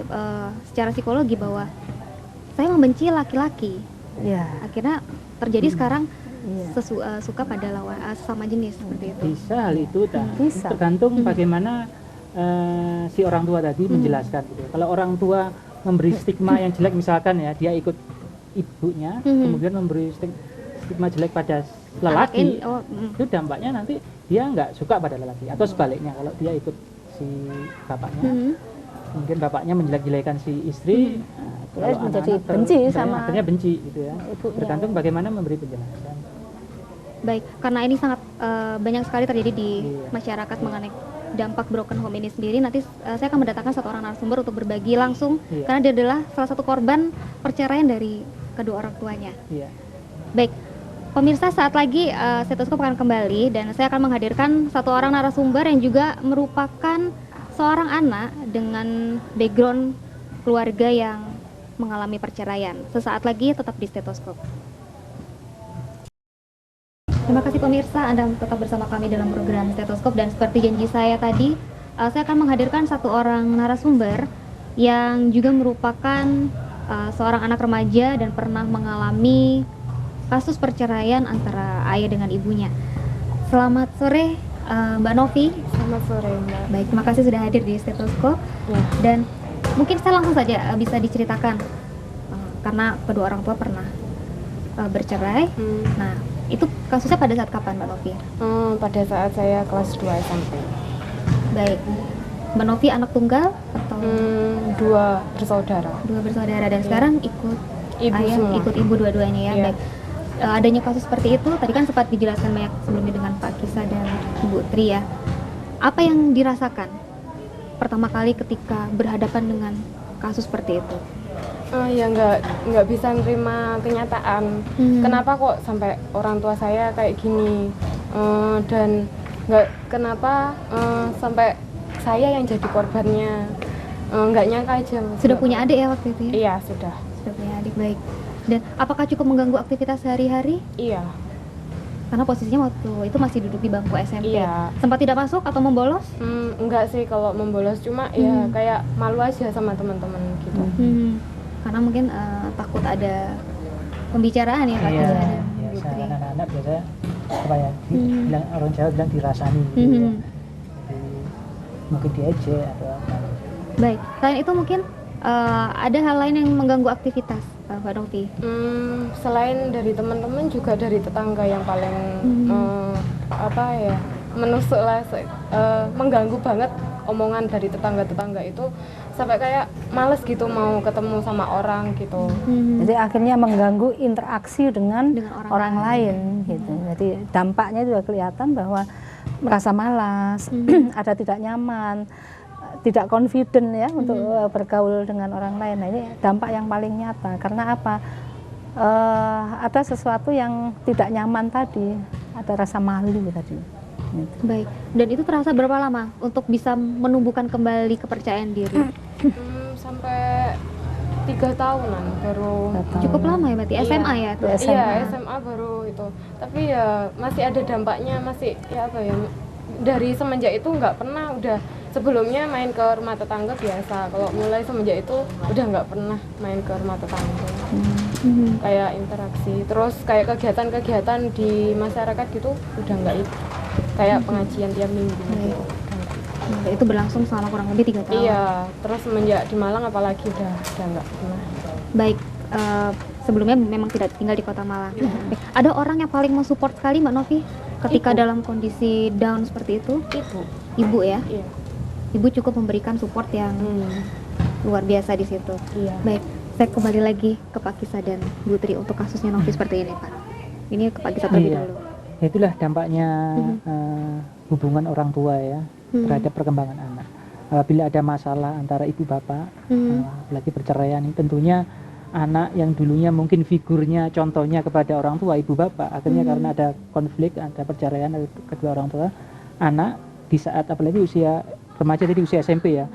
secara psikologi bahwa saya membenci laki-laki. Ya. Akhirnya terjadi sekarang Iya. suka pada lawan sama jenis seperti itu. Bisa hal itu, Bisa. tergantung bagaimana si orang tua tadi menjelaskan gitu. Kalau orang tua memberi stigma yang jelek, misalkan ya dia ikut ibunya, kemudian memberi stigma jelek pada lelaki, itu dampaknya nanti dia nggak suka pada lelaki, atau sebaliknya kalau dia ikut si bapaknya, mungkin bapaknya menjelek-jelekan si istri, Dia kalau menjadi anak-anak benci sama akhirnya benci gitu ya. ibunya. Tergantung bagaimana memberi penjelasan. Baik, karena ini sangat banyak sekali terjadi di Iya. masyarakat mengenai dampak broken home ini sendiri. Nanti saya akan mendatangkan satu orang narasumber untuk berbagi langsung, Iya. karena dia adalah salah satu korban perceraian dari kedua orang tuanya. Iya. Baik, pemirsa, saat lagi Stetoskop akan kembali dan saya akan menghadirkan satu orang narasumber yang juga merupakan seorang anak dengan background keluarga yang mengalami perceraian. Sesaat lagi tetap di Stetoskop. Terima kasih pemirsa, Anda tetap bersama kami dalam program Stetoskop, dan seperti janji saya tadi, saya akan menghadirkan satu orang narasumber yang juga merupakan seorang anak remaja dan pernah mengalami kasus perceraian antara ayah dengan ibunya. Selamat sore Mbak Novi. Selamat sore, Mbak. Baik, terima kasih sudah hadir di Stetoskop. Ya. Dan mungkin saya langsung saja bisa diceritakan, karena kedua orang tua pernah bercerai. Nah, itu kasusnya pada saat kapan Mbak Novi? Pada saat saya kelas 2 SMP. Baik, Mbak Novi anak tunggal atau Dua bersaudara. dua bersaudara, dan sekarang ikut Ibu ayah, semua. ikut ibu dua-duanya ya? Iya. Baik. Adanya kasus seperti itu, tadi kan sempat dijelaskan banyak sebelumnya dengan Pak Kisah dan Bu Tri ya. Apa yang dirasakan pertama kali ketika berhadapan dengan kasus seperti itu? Ya nggak bisa nerima kenyataan. Kenapa kok sampai orang tua saya kayak gini? Dan kenapa sampai saya yang jadi korbannya? Nggak nyangka aja. Sudah punya adik ya waktu itu ya? Iya, sudah. Sudah punya adik, baik. Dan apakah cukup mengganggu aktivitas sehari-hari? Iya. Karena posisinya waktu itu masih duduk di bangku SMP. Iya. Sempat tidak masuk atau membolos? Enggak sih kalau membolos, cuma ya kayak malu aja sama teman-teman gitu. Karena mungkin takut ada pembicaraan ya Pak Iya. Kisah dan Bu Biasa Tri. anak-anak biasa apa ya? Bilang orang Jawa bilang dirasani. Gitu ya. Jadi, mungkin diejek atau apa. Baik, selain itu mungkin ada hal lain yang mengganggu aktivitas Mbak Novi? Selain dari teman-teman juga dari tetangga yang paling apa ya, menusuk lah, mengganggu banget omongan dari tetangga-tetangga itu sampai kayak males gitu mau ketemu sama orang gitu. Jadi akhirnya mengganggu interaksi dengan Dengan orang orang lain gitu. Jadi dampaknya juga kelihatan bahwa merasa malas, ada tidak nyaman, tidak confident ya untuk bergaul dengan orang lain. Nah, ini dampak yang paling nyata. Karena apa? Ada sesuatu yang tidak nyaman tadi, ada rasa malu tadi. Gitu. Baik, dan itu terasa berapa lama untuk bisa menumbuhkan kembali kepercayaan diri? Sampai 3 tahunan baru. Cukup lama ya berarti, Iya. SMA ya? Di SMA. Iya, SMA baru itu. Tapi ya masih ada dampaknya, masih ya apa ya, dari semenjak itu nggak pernah, udah sebelumnya main ke rumah tetangga biasa. Kalau mulai semenjak itu udah nggak pernah main ke rumah tetangga. Kayak interaksi, terus kayak kegiatan-kegiatan di masyarakat gitu udah nggak itu. Kayak pengajian tiap minggu gitu. Nah, itu berlangsung selama kurang lebih 3 tahun. Iya, terus semenjak di Malang apalagi udah nggak pernah. Baik, sebelumnya memang tidak tinggal di Kota Malang. Baik, ada orang yang paling mensupport sekali Mbak Novi ketika Ibu. dalam kondisi down seperti itu? Ibu ya? Iya. Ibu cukup memberikan support yang luar biasa di situ. Iya. Baik, saya kembali lagi ke Pak Kisah dan Bu Tri untuk kasusnya Novi seperti ini Pak. Ini ke Pak Kisah terlebih Iya. dulu. Itulah dampaknya hubungan orang tua ya terhadap perkembangan anak. Apabila ada masalah antara ibu bapak, apalagi perceraian, ini tentunya anak yang dulunya mungkin figurnya contohnya kepada orang tua ibu bapak, akhirnya karena ada konflik, ada perceraian dari kedua orang tua, anak di saat apalagi usia remaja, jadi usia SMP ya,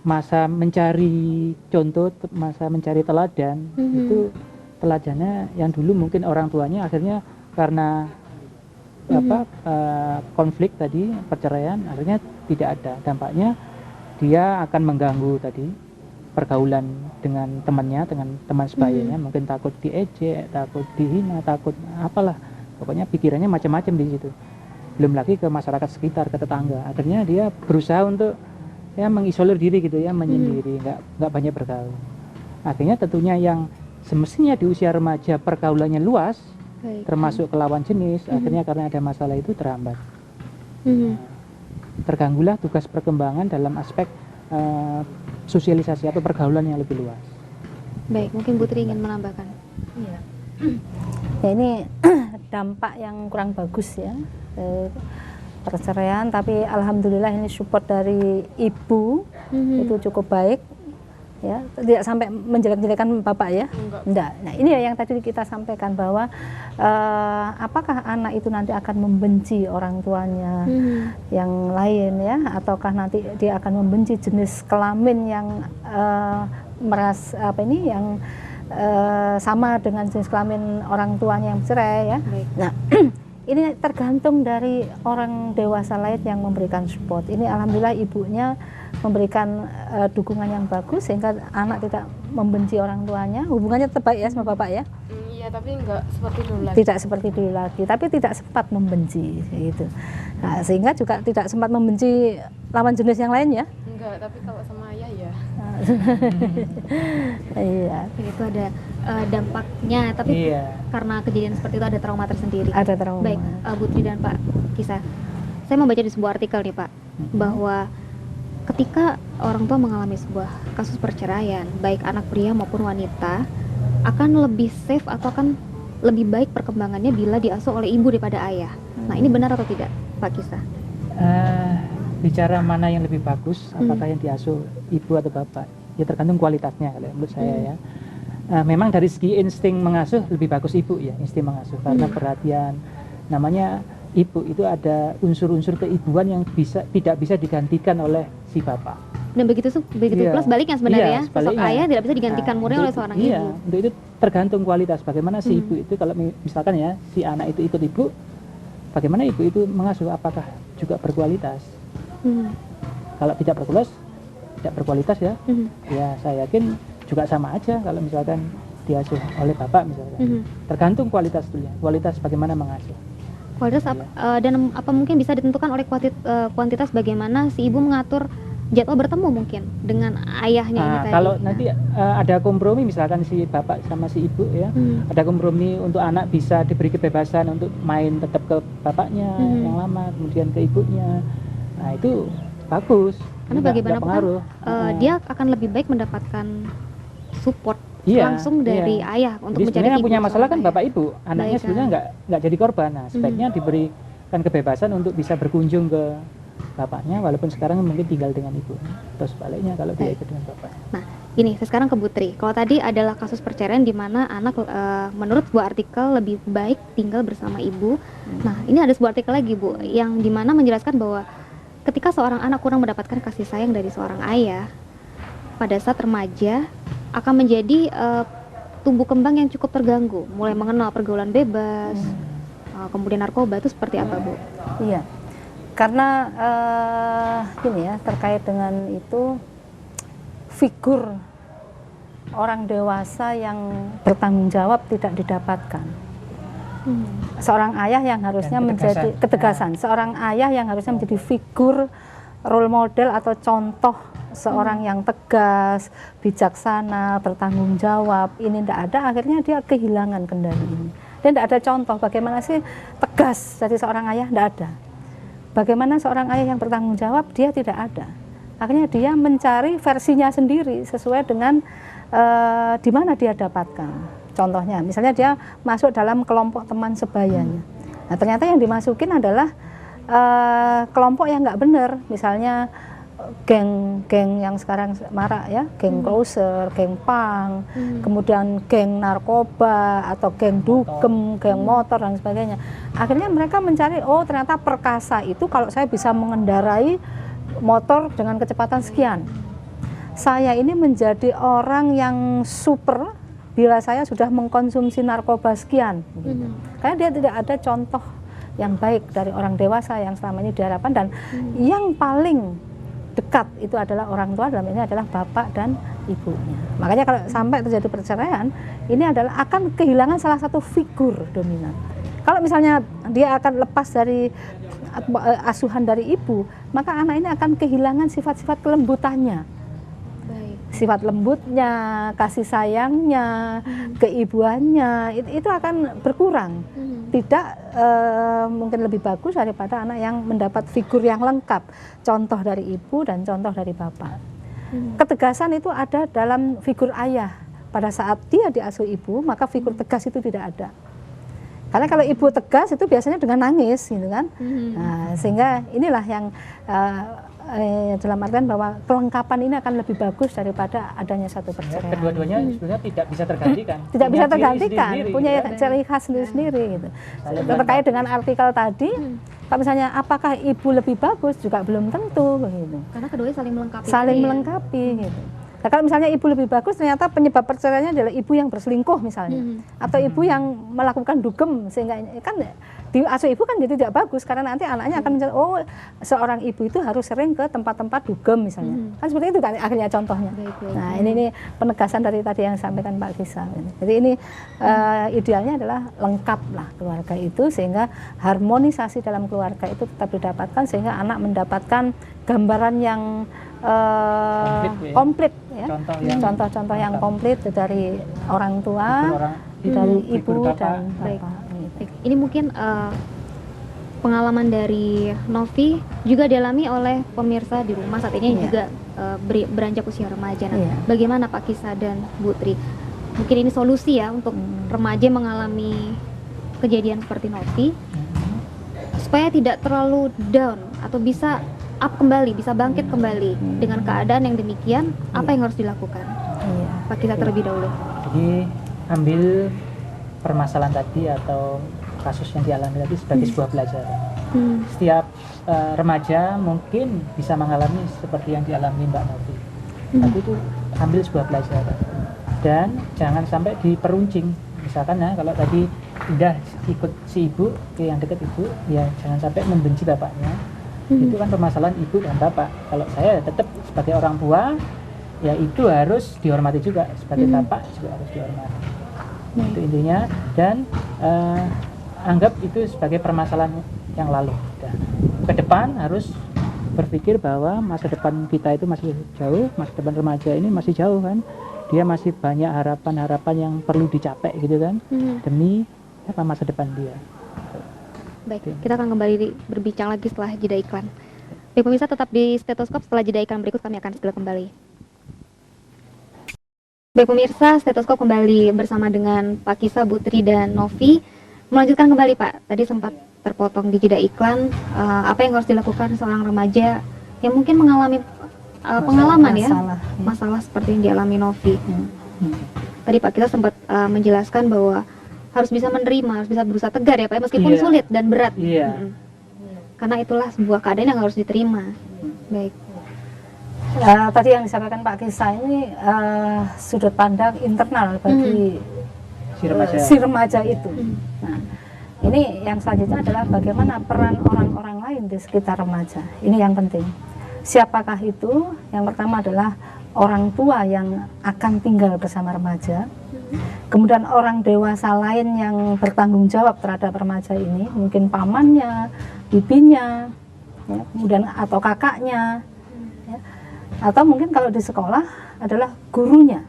masa mencari contoh, masa mencari teladan, itu teladannya yang dulu mungkin orang tuanya akhirnya karena konflik tadi, perceraian, akhirnya tidak ada. Dampaknya dia akan mengganggu tadi pergaulan dengan temannya, dengan teman sebayanya, mungkin takut diejek, takut dihina, takut apalah, pokoknya pikirannya macam-macam di situ. Belum lagi ke masyarakat sekitar, ke tetangga. Akhirnya dia berusaha untuk ya mengisolir diri gitu ya, menyendiri, nggak banyak bergaul. Akhirnya tentunya yang semestinya di usia remaja pergaulannya luas, Baik. termasuk ke lawan jenis, akhirnya karena ada masalah itu terhambat. Terganggulah tugas perkembangan dalam aspek sosialisasi atau pergaulan yang lebih luas. Baik, mungkin Bu Tri ingin menambahkan. Ya ini dampak yang kurang bagus ya, perceraian, tapi alhamdulillah ini support dari ibu itu cukup baik ya, tidak sampai menjelek-jelekan bapak ya. Enggak. Nah ini ya yang tadi kita sampaikan bahwa apakah anak itu nanti akan membenci orang tuanya yang lain ya, ataukah nanti dia akan membenci jenis kelamin yang yang sama dengan jenis kelamin orang tuanya yang bercerai ya. Baik. Nah ini tergantung dari orang dewasa lain yang memberikan support. Ini alhamdulillah ibunya memberikan dukungan yang bagus sehingga anak tidak membenci orang tuanya. Hubungannya tetap baik ya sama bapak ya. Iya, tapi enggak seperti dulu lagi. Tidak seperti dulu lagi, tapi tidak sempat membenci gitu. Nah, sehingga juga tidak sempat membenci lawan jenis yang lain ya. Enggak, tapi kalau sama ayah ya. Iya. Itu ada dampaknya, tapi karena kejadian seperti itu ada trauma tersendiri. Ada trauma. Baik, Putri dan Pak Kisah. Saya membaca di sebuah artikel nih Pak, bahwa ketika orang tua mengalami sebuah kasus perceraian, baik anak pria maupun wanita, akan lebih safe atau akan lebih baik perkembangannya bila diasuh oleh ibu daripada ayah. Nah ini benar atau tidak Pak Kisah? Bicara mana yang lebih bagus, apakah yang diasuh ibu atau bapak, ya tergantung kualitasnya kalau menurut saya ya. Memang dari segi insting mengasuh lebih bagus ibu ya, insting mengasuh karena perhatian, namanya ibu itu ada unsur-unsur keibuan yang tidak bisa digantikan oleh si bapak. Dan begitu pula sebaliknya sebenarnya, sosok ayah tidak bisa digantikan murni oleh seorang ibu. Untuk itu tergantung kualitas bagaimana si ibu itu, kalau misalkan ya si anak itu ikut ibu, bagaimana ibu itu mengasuh, apakah juga berkualitas. Kalau tidak berkualitas ya, ya saya yakin juga sama aja kalau misalkan diasuh oleh bapak misalkan. Tergantung kualitas dulu ya, kualitas bagaimana mengasuh. Kualitas dan apa mungkin bisa ditentukan oleh kuantitas bagaimana si ibu mengatur jadwal bertemu mungkin dengan ayahnya ini tadi. Kalau nanti ada kompromi misalkan si bapak sama si ibu ya, ada kompromi untuk anak bisa diberi kebebasan untuk main tetap ke bapaknya yang lama, kemudian ke ibunya. Nah itu bagus. Karena bagaimanapun dia akan lebih baik mendapatkan support langsung dari ayah untuk jadi mencari ibu. Punya masalah kan bapak ibu, anaknya sebenarnya nggak jadi korban. Nah sebaiknya diberikan kebebasan untuk bisa berkunjung ke bapaknya, walaupun sekarang mungkin tinggal dengan ibu. Terus sebaliknya kalau dia ikut dengan bapaknya. Nah ini sekarang ke Putri. Kalau tadi adalah kasus perceraian di mana anak menurut sebuah artikel lebih baik tinggal bersama ibu. Nah ini ada sebuah artikel lagi Bu, yang di mana menjelaskan bahwa ketika seorang anak kurang mendapatkan kasih sayang dari seorang ayah, pada saat remaja akan menjadi tumbuh kembang yang cukup terganggu, mulai mengenal pergaulan bebas, kemudian narkoba. Itu seperti apa Bu? Iya, karena gini ya, terkait dengan itu figur orang dewasa yang bertanggung jawab tidak didapatkan. Seorang ayah yang harusnya menjadi ketegasan, seorang ayah yang harusnya menjadi figur role model atau contoh seorang yang tegas, bijaksana, bertanggung jawab, ini tidak ada, akhirnya dia kehilangan kendali ini. Dan tidak ada contoh bagaimana sih tegas dari seorang ayah, tidak ada. Bagaimana seorang ayah yang bertanggung jawab, dia tidak ada. Akhirnya dia mencari versinya sendiri sesuai dengan di mana dia dapatkan. Contohnya, misalnya dia masuk dalam kelompok teman sebayanya. Nah ternyata yang dimasukin adalah kelompok yang nggak benar, misalnya geng yang sekarang marak ya, geng closer, geng punk, kemudian geng narkoba atau geng dugem, geng motor dan sebagainya. Akhirnya mereka mencari, oh ternyata perkasa itu kalau saya bisa mengendarai motor dengan kecepatan sekian. Saya ini menjadi orang yang super bila saya sudah mengkonsumsi narkoba sekian. Karena dia tidak ada contoh yang baik dari orang dewasa yang selama ini diharapkan, dan yang paling dekat itu adalah orang tua, dalam ini adalah bapak dan ibunya. Makanya kalau sampai terjadi perceraian, ini adalah akan kehilangan salah satu figur dominan. Kalau misalnya dia akan lepas dari asuhan dari ibu, maka anak ini akan kehilangan sifat-sifat kelembutannya. Sifat lembutnya, kasih sayangnya, keibuannya, itu akan berkurang. Tidak mungkin lebih bagus daripada anak yang mendapat figur yang lengkap, contoh dari ibu dan contoh dari bapak. Ketegasan itu ada dalam figur ayah. Pada saat dia diasuh ibu, maka figur tegas itu tidak ada. Karena kalau ibu tegas itu biasanya dengan nangis gitu kan. Nah, sehingga inilah yang dalam artian bahwa kelengkapan ini akan lebih bagus daripada adanya satu perceraian. Kedua-duanya sebenarnya tidak bisa tergantikan. Tidak bisa Punya ciri tergantikan, sendiri-sendiri, punya gitu kan. ciri khas sendiri-sendiri gitu. Saling Terkait dengan artikel tadi, kalau misalnya apakah ibu lebih bagus juga belum tentu begitu. Karena keduanya saling melengkapi. Saling tadi ya. melengkapi gitu. Nah, kalau misalnya ibu lebih bagus, ternyata penyebab perceraiannya adalah ibu yang berselingkuh misalnya, atau ibu yang melakukan dugem, sehingga kan diasuh ibu kan jadi tidak bagus karena nanti anaknya akan mencari, oh seorang ibu itu harus sering ke tempat-tempat dugem misalnya, kan seperti itu kan akhirnya contohnya. Baik. Nah ini penegasan dari tadi yang disampaikan Pak Kisah. Jadi ini idealnya adalah lengkap lah keluarga itu sehingga harmonisasi dalam keluarga itu tetap didapatkan sehingga anak mendapatkan gambaran yang komplit ya. Contoh-contoh yang komplit dari orang tua, dari ibu dan bapak. Baik. Ini mungkin pengalaman dari Novi juga dialami oleh pemirsa di rumah saat ini yang juga beranjak usia remaja. Nah, bagaimana Pak Kisah dan Bu Tri? Mungkin ini solusi ya untuk remaja mengalami kejadian seperti Novi supaya tidak terlalu down atau bisa up kembali, bisa bangkit kembali dengan keadaan yang demikian. Apa yang harus dilakukan? Pak Kisah terlebih dahulu. Jadi ambil permasalahan tadi atau kasus yang dialami tadi sebagai sebuah pelajaran. Setiap remaja mungkin bisa mengalami seperti yang dialami Mbak Novi. Tapi itu ambil sebuah pelajaran dan jangan sampai diperuncing. Misalkan ya kalau tadi udah ikut si ibu yang dekat ibu, ya jangan sampai membenci bapaknya. Itu kan permasalahan ibu dan bapak. Kalau saya tetap sebagai orang tua, ya itu harus dihormati juga. Sebagai bapak juga harus dihormati. Itu intinya. Dan anggap itu sebagai permasalahan yang lalu. Dan ke depan harus berpikir bahwa masa depan kita itu masih jauh, masa depan remaja ini masih jauh kan. Dia masih banyak harapan-harapan yang perlu dicapai gitu kan, demi apa masa depan dia. Baik, kita akan kembali berbincang lagi setelah jeda iklan. Baik pemirsa, tetap di Stetoskop, setelah jeda iklan berikut kami akan segera kembali. Baik pemirsa, Stetoskop kembali bersama dengan Pak Kisah, Bu Tri, dan Novi. Melanjutkan kembali Pak, tadi sempat terpotong di jeda iklan, apa yang harus dilakukan seorang remaja yang mungkin mengalami pengalaman masalah seperti yang dialami Novi. Tadi Pak Kisah sempat menjelaskan bahwa harus bisa menerima, harus bisa berusaha tegar ya Pak, meskipun sulit dan berat. Karena itulah sebuah keadaan yang harus diterima. Baik. Tadi yang disampaikan Pak Kisah ini sudut pandang internal bagi si remaja itu. Nah, ini yang selanjutnya adalah bagaimana peran orang-orang lain di sekitar remaja. Ini yang penting. Siapakah itu? Yang pertama adalah orang tua yang akan tinggal bersama remaja. Kemudian orang dewasa lain yang bertanggung jawab terhadap remaja ini, mungkin pamannya, bibinya, ya, kemudian atau kakaknya, ya. Atau mungkin kalau di sekolah adalah gurunya,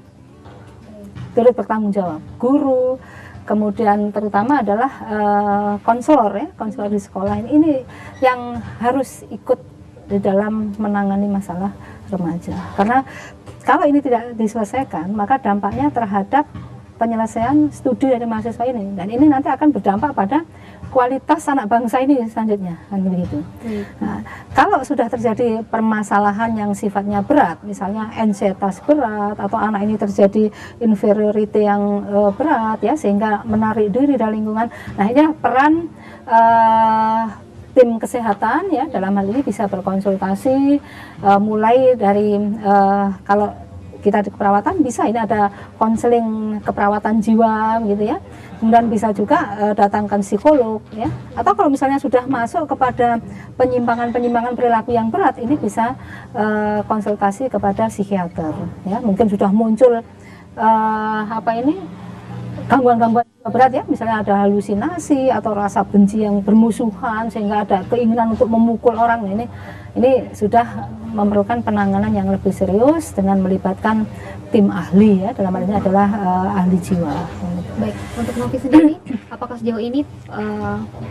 turut bertanggung jawab. Guru, kemudian terutama adalah konselor ya, konselor di sekolah ini yang harus ikut di dalam menangani masalah remaja. Karena kalau ini tidak diselesaikan, maka dampaknya terhadap penyelesaian studi dari mahasiswa ini, dan ini nanti akan berdampak pada kualitas anak bangsa ini selanjutnya, kan begitu. Nah, kalau sudah terjadi permasalahan yang sifatnya berat, misalnya anxietas berat atau anak ini terjadi inferiority yang berat ya, sehingga menarik diri dari lingkungan. Nah, ini peran tim kesehatan ya dalam hal ini bisa berkonsultasi mulai dari kalau kita di keperawatan bisa ini ada konseling keperawatan jiwa gitu ya, kemudian bisa juga datangkan psikolog ya, atau kalau misalnya sudah masuk kepada penyimpangan perilaku yang berat, ini bisa konsultasi kepada psikiater ya, mungkin sudah muncul gangguan-gangguan berat ya, misalnya ada halusinasi atau rasa benci yang bermusuhan sehingga ada keinginan untuk memukul orang. Nah, ini sudah memerlukan penanganan yang lebih serius dengan melibatkan tim ahli ya, dalam hal ini adalah ahli jiwa. Baik, untuk Novi sendiri, apakah sejauh ini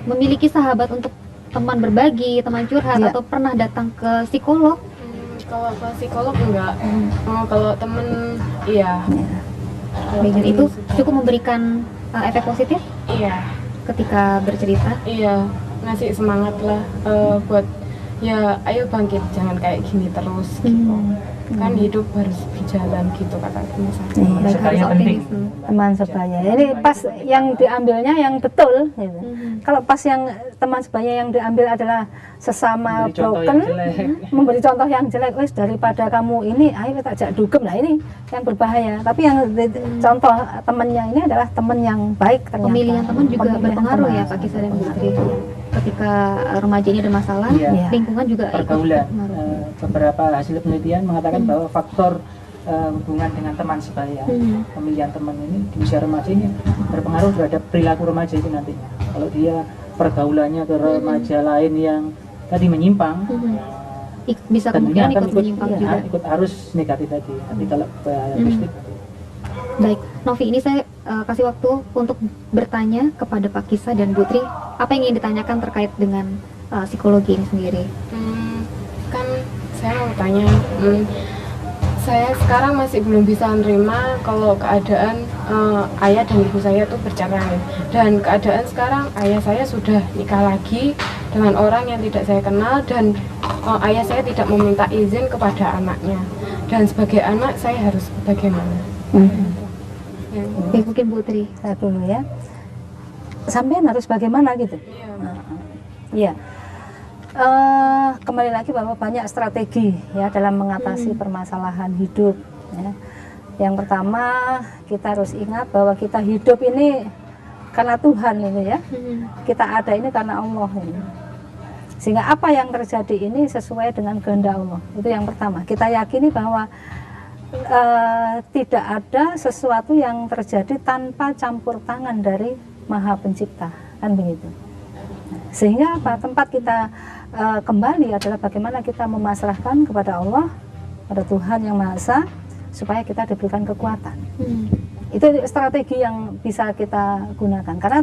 memiliki sahabat untuk teman berbagi, teman curhat, atau pernah datang ke psikolog? Kalau ke psikolog enggak, kalau temen iya. Baik, itu cukup memberikan efek positif? Iya. ketika bercerita? Iya, ngasih semangat lah buat ya ayo bangkit, jangan kayak gini terus gitu. Kan hidup harus berjalan gitu kataku misalnya. Baik, harus Sebaya penting. optimis. Teman sebaya. Ini pas yang diambilnya yang betul gitu. Kalau pas yang teman sebaya yang diambil adalah sesama Memberi contoh broken, yang jelek. memberi contoh yang jelek, wes daripada kamu ini, ayo tak jak dugem lah, ini yang berbahaya. Tapi yang contoh temannya ini adalah teman yang baik ternyata. Pemilihan teman juga Pemilihan berpengaruh teman. ya Pak Kisah dan Bu Tri. Ketika remaja ini ada masalah, Iya. lingkungan juga ikut Pergaulan. berpengaruh. Beberapa hasil penelitian mengatakan bahwa faktor hubungan dengan teman sebaya, pemilihan teman ini di usia remaja ini berpengaruh terhadap perilaku remaja itu nantinya. Kalau dia pergaulannya ke remaja lain yang tadi menyimpang, Bisa tentunya kemungkinan akan ikut menyimpang juga. ikut arus negatif tadi. Nanti kalau positif. Baik, Novi, ini saya kasih waktu untuk bertanya kepada Pak Kisah dan Bu Tri, apa yang ingin ditanyakan terkait dengan psikologi ini sendiri? Kan saya mau tanya, saya sekarang masih belum bisa menerima kalau keadaan ayah dan ibu saya tuh bercerai, dan keadaan sekarang ayah saya sudah nikah lagi dengan orang yang tidak saya kenal, dan ayah saya tidak meminta izin kepada anaknya, dan sebagai anak saya harus bagaimana? Oke, mungkin Bu Tri. Saya dulu ya. Sampean harus bagaimana gitu. Iya. Kembali lagi bahwa banyak strategi ya dalam mengatasi permasalahan hidup. Ya. Yang pertama kita harus ingat bahwa kita hidup ini karena Tuhan ini ya. Kita ada ini karena Allah ini. Sehingga apa yang terjadi ini sesuai dengan kehendak Allah. Itu yang pertama. Kita yakini bahwa tidak ada sesuatu yang terjadi tanpa campur tangan dari Maha Pencipta, kan begitu. Sehingga apa, tempat kita kembali adalah bagaimana kita memasrahkan kepada Allah, pada Tuhan yang Maha Esa, supaya kita diberikan kekuatan. Itu strategi yang bisa kita gunakan. Karena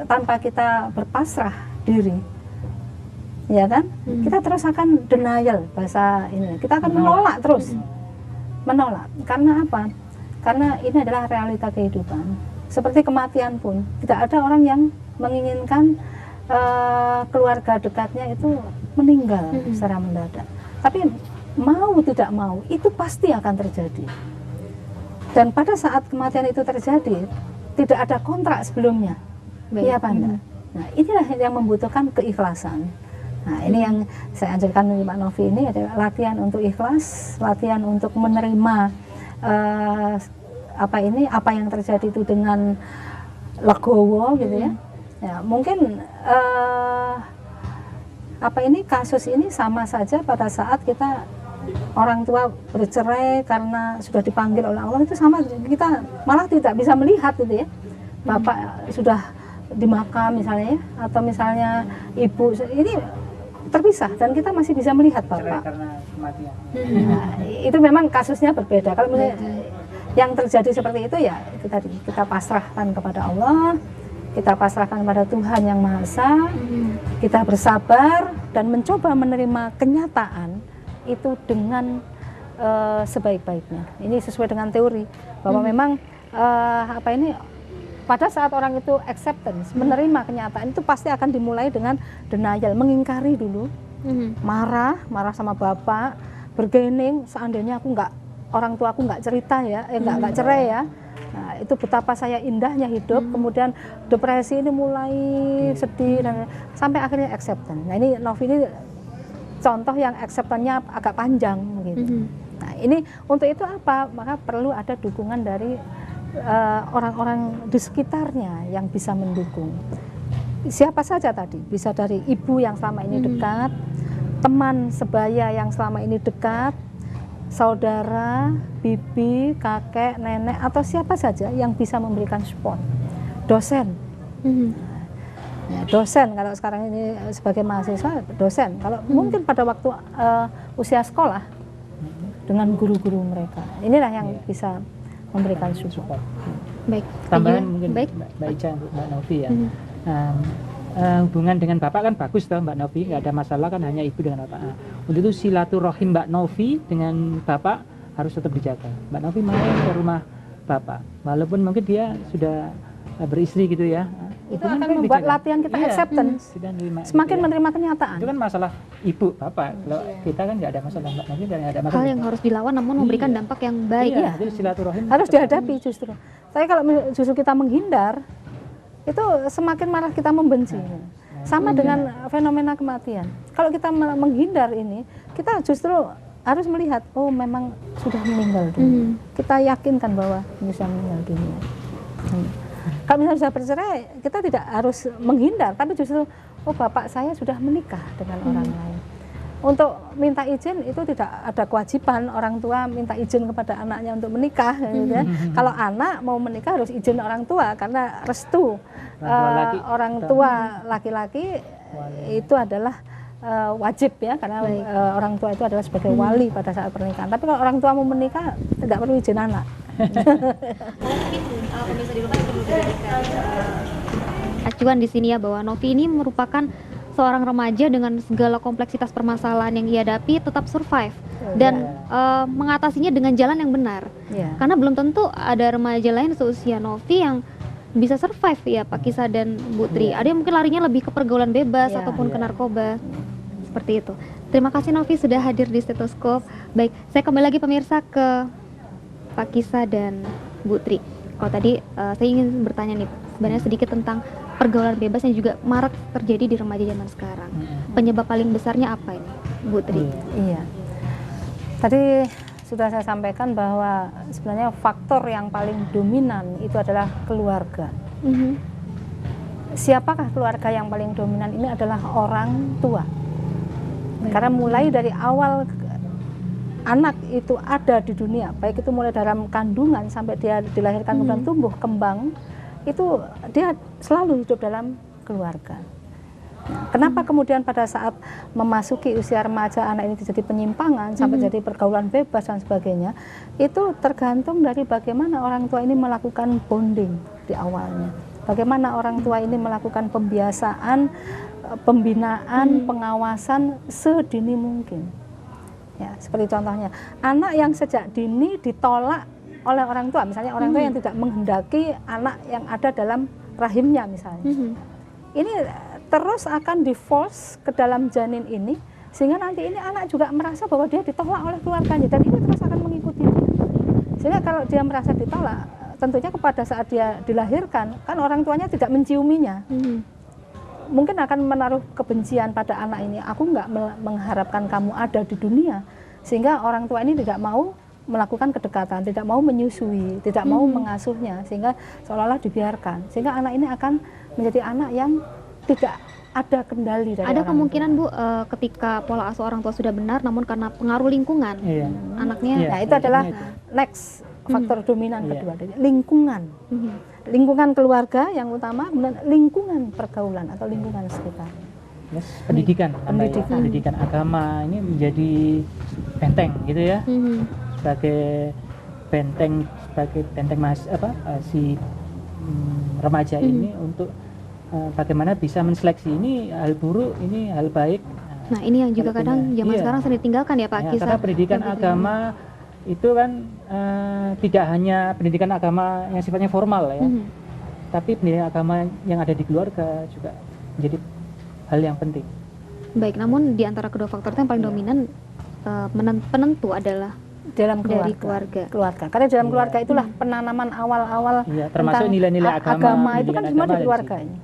tanpa kita berpasrah diri, ya kan, kita terus akan denial, bahasa ini. Kita akan menolak terus. Menolak. Karena apa? Karena ini adalah realita kehidupan. Seperti kematian pun, tidak ada orang yang menginginkan keluarga dekatnya itu meninggal secara mendadak. Tapi mau tidak mau, itu pasti akan terjadi. Dan pada saat kematian itu terjadi, tidak ada kontrak sebelumnya. Iya apa enggak? Nah, inilah yang membutuhkan keikhlasan. Nah, ini yang saya anjurkan dari Mbak Novi ini adalah latihan untuk ikhlas, latihan untuk menerima apa yang terjadi itu dengan legowo gitu ya. Ya, mungkin kasus ini sama saja pada saat kita orang tua bercerai karena sudah dipanggil oleh Allah, itu sama, kita malah tidak bisa melihat gitu ya. Bapak sudah di makam misalnya ya, atau misalnya ibu ini terpisah dan kita masih bisa melihat bapak. Karena kematian. Nah, itu memang kasusnya berbeda. Kalau misalnya yang terjadi seperti itu ya itu tadi, kita pasrahkan kepada Allah, kita pasrahkan kepada Tuhan yang Maha Esa, kita bersabar dan mencoba menerima kenyataan itu dengan sebaik-baiknya. Ini sesuai dengan teori bahwa memang pada saat orang itu acceptance, menerima kenyataan, itu pasti akan dimulai dengan denial, mengingkari dulu, marah sama bapak, bergening, seandainya orang tua aku nggak cerita ya, nggak cerai ya. Nah, itu betapa saya indahnya hidup, kemudian depresi ini mulai sedih dan sampai akhirnya acceptance. Nah, ini Novi ini contoh yang acceptance-nya agak panjang gitu. Nah, ini untuk itu apa? Maka perlu ada dukungan dari orang-orang di sekitarnya yang bisa mendukung. Siapa saja tadi, bisa dari ibu yang selama ini dekat, teman sebaya yang selama ini dekat, saudara, bibi, kakek, nenek, atau siapa saja yang bisa memberikan support. Dosen. Ya, dosen, kalau sekarang ini sebagai mahasiswa, dosen. Kalau mungkin pada waktu usia sekolah, dengan guru-guru mereka. Inilah yang bisa memberikan support. Baik. Tambahan mungkin baik. Mbak Ica, Mbak Novi ya. Hubungan dengan bapak kan bagus toh Mbak Novi, nggak ada masalah kan, hanya ibu dengan bapak. Untuk itu silaturahim Mbak Novi dengan bapak harus tetap dijaga. Mbak Novi main ke rumah bapak, walaupun mungkin dia sudah beristri gitu ya, itu hubungan akan baik membuat dijaga. latihan kita Iya, acceptance, kita nerima, semakin gitu ya. menerima kenyataan. Itu kan masalah ibu bapak, kalau kita kan nggak ada masalah, maksudnya nggak ada masalah. Hal yang harus dilawan namun memberikan Iya. dampak yang baik. Iya, jadi silaturahim Harus tetap- dihadapi justru. Tapi kalau justru kita menghindar, itu semakin malah kita membenci. Sama dengan fenomena kematian. Kalau kita menghindar ini, kita justru harus melihat, oh memang sudah meninggal dunia. Kita yakinkan bahwa bisa meninggal dunia. Kalau misalnya sudah bercerai, kita tidak harus menghindar, tapi justru, oh bapak saya sudah menikah dengan orang lain. Untuk minta izin itu tidak ada kewajiban orang tua minta izin kepada anaknya untuk menikah. Gitu ya. Kalau anak mau menikah harus izin orang tua karena restu orang tua laki-laki itu adalah wajib ya, karena orang tua itu adalah sebagai wali pada saat pernikahan. Tapi kalau orang tua mau menikah tidak perlu izin anak. Acuan di sini ya bahwa Novi ini merupakan seorang remaja dengan segala kompleksitas permasalahan yang ia hadapi tetap survive dan mengatasinya dengan jalan yang benar. Ya. Karena belum tentu ada remaja lain seusia Novi yang bisa survive ya Pak Kisah dan Bu Tri. Ada yang mungkin larinya lebih ke pergaulan bebas ataupun ke narkoba. Seperti itu. Terima kasih Novi sudah hadir di Stetoskop. Baik, saya kembali lagi pemirsa ke Pak Kisah dan Bu Tri. Kalau tadi saya ingin bertanya nih sebenarnya sedikit tentang pergaulan bebas yang juga marak terjadi di remaja zaman sekarang. Penyebab paling besarnya apa ini, Bu Tri? Iya. Tadi sudah saya sampaikan bahwa sebenarnya faktor yang paling dominan itu adalah keluarga. Siapakah keluarga yang paling dominan? Ini adalah orang tua. Karena mulai dari awal anak itu ada di dunia, baik itu mulai dalam kandungan sampai dia dilahirkan kemudian tumbuh kembang, itu dia selalu hidup dalam keluarga. Kenapa kemudian pada saat memasuki usia remaja anak ini terjadi penyimpangan sampai jadi pergaulan bebas dan sebagainya, itu tergantung dari bagaimana orang tua ini melakukan bonding di awalnya. Bagaimana orang tua ini melakukan pembiasaan, pembinaan, pengawasan sedini mungkin. Ya, seperti contohnya, anak yang sejak dini ditolak oleh orang tua, misalnya orang tua yang tidak menghendaki anak yang ada dalam rahimnya misalnya. Ini terus akan di-force ke dalam janin ini, sehingga nanti ini anak juga merasa bahwa dia ditolak oleh keluarganya, dan ini terus akan mengikuti dia. Sehingga kalau dia merasa ditolak, tentunya kepada saat dia dilahirkan, kan orang tuanya tidak menciuminya. Mungkin akan menaruh kebencian pada anak ini, aku nggak mengharapkan kamu ada di dunia, sehingga orang tua ini tidak mau melakukan kedekatan, tidak mau menyusui, tidak mau mengasuhnya, sehingga seolah-olah dibiarkan, sehingga anak ini akan menjadi anak yang tidak ada kendali dari Ada orang kemungkinan tua. Bu, ketika pola asuh orang tua sudah benar, namun karena pengaruh lingkungan, anaknya. Nah itu adalah next faktor dominan kedua, dari lingkungan. Lingkungan keluarga yang utama, kemudian lingkungan pergaulan atau lingkungan sekitar. Yes, pendidikan, pendidikan agama ini menjadi benteng gitu ya, sebagai benteng si remaja ini untuk bagaimana bisa menseleksi ini hal buruk, ini hal baik. Nah ini yang juga kadang zaman sekarang sering ditinggalkan ya Pak Kisah. Karena pendidikan agama itu kan tidak hanya pendidikan agama yang sifatnya formal ya, tapi pendidikan agama yang ada di keluarga juga menjadi hal yang penting. Baik, namun di antara kedua faktor itu yang paling dominan penentu adalah dalam dari keluarga. Karena dalam keluarga itulah penanaman awal-awal termasuk nilai-nilai agama itu kan semua di keluarga ini.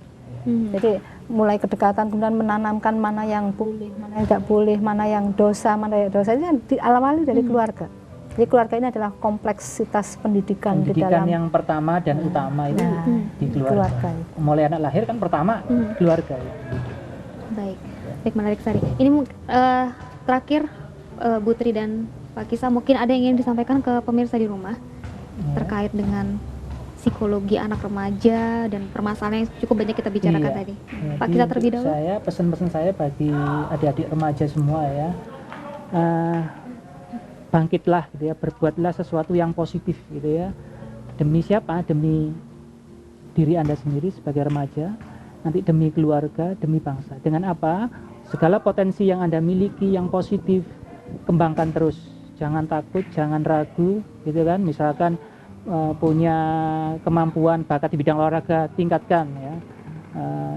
Hmm. Jadi mulai kedekatan, kemudian menanamkan mana yang boleh, mana yang tidak boleh, mana yang dosa, mana yang dosa, itu diawali dari keluarga. Jadi keluarga ini adalah kompleksitas pendidikan di dalam yang pertama dan utama itu di keluarga. Mulai anak lahir kan pertama keluarga. Baik, baik, menarik sekali. Ini terakhir Bu Tri dan Pak Kisah, mungkin ada yang ingin disampaikan ke pemirsa di rumah terkait dengan psikologi anak remaja dan permasalahan yang cukup banyak kita bicarakan tadi. Pak Kisah terlebih dahulu. Saya pesan-pesan saya bagi adik-adik remaja semua ya, bangkitlah gitu ya, berbuatlah sesuatu yang positif gitu ya. Demi siapa? Demi diri Anda sendiri sebagai remaja, nanti demi keluarga, demi bangsa. Dengan apa? Segala potensi yang Anda miliki yang positif, kembangkan terus. Jangan takut, jangan ragu gitu kan. Misalkan punya kemampuan bakat di bidang olahraga, tingkatkan ya.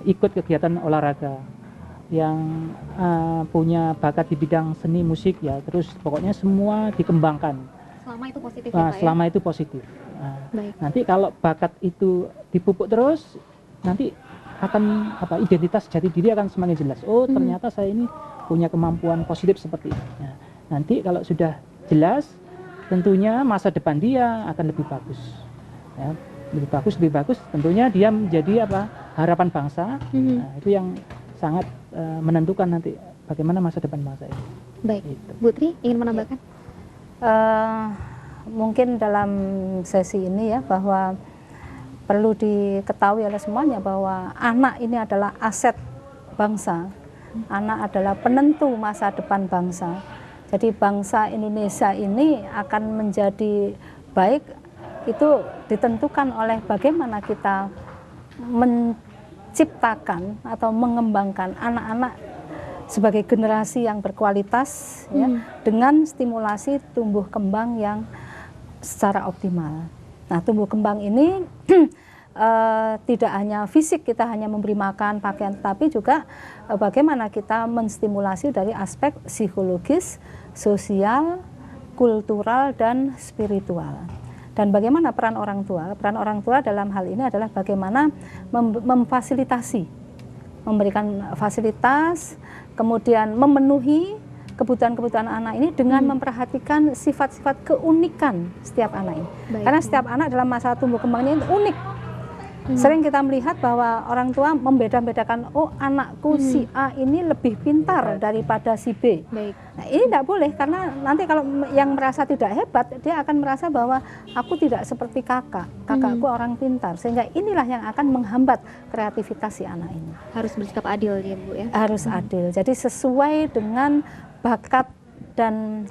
ikut kegiatan olahraga, yang punya bakat di bidang seni musik ya, terus pokoknya semua dikembangkan. Selama itu positif ya, Nah, Pak, ya? selama itu positif. Nah, Baik. nanti kalau bakat itu dipupuk terus, nanti akan identitas jati diri akan semakin jelas. Oh, ternyata saya ini punya kemampuan positif seperti ini. Nah, nanti kalau sudah jelas, tentunya masa depan dia akan lebih bagus. Ya, lebih bagus. Tentunya dia menjadi harapan bangsa. Nah, itu yang sangat menentukan nanti bagaimana masa depan bangsa ini. Baik. Gitu. Bu Tri ingin menambahkan? Mungkin dalam sesi ini ya, bahwa perlu diketahui oleh semuanya bahwa anak ini adalah aset bangsa. Anak adalah penentu masa depan bangsa. Jadi bangsa Indonesia ini akan menjadi baik itu ditentukan oleh bagaimana kita menciptakan atau mengembangkan anak-anak sebagai generasi yang berkualitas ya, dengan stimulasi tumbuh kembang yang secara optimal. Nah, tumbuh kembang ini tidak hanya fisik, kita hanya memberi makan, pakaian, tetapi juga bagaimana kita menstimulasi dari aspek psikologis, sosial, kultural, dan spiritual. Dan bagaimana peran orang tua? Peran orang tua dalam hal ini adalah bagaimana memfasilitasi, memberikan fasilitas, kemudian memenuhi kebutuhan-kebutuhan anak ini dengan memperhatikan sifat-sifat keunikan setiap anak ini. Baik. Karena setiap anak dalam masa tumbuh kembangnya itu unik. Sering kita melihat bahwa orang tua membeda-bedakan, oh anakku si A ini lebih pintar daripada si B. Baik. Nah, ini tidak boleh, karena nanti kalau yang merasa tidak hebat, dia akan merasa bahwa aku tidak seperti kakakku orang pintar. Sehingga inilah yang akan menghambat kreativitas si anak ini. Harus bersikap adil ya, Bu ya. Harus adil. Jadi sesuai dengan bakat dan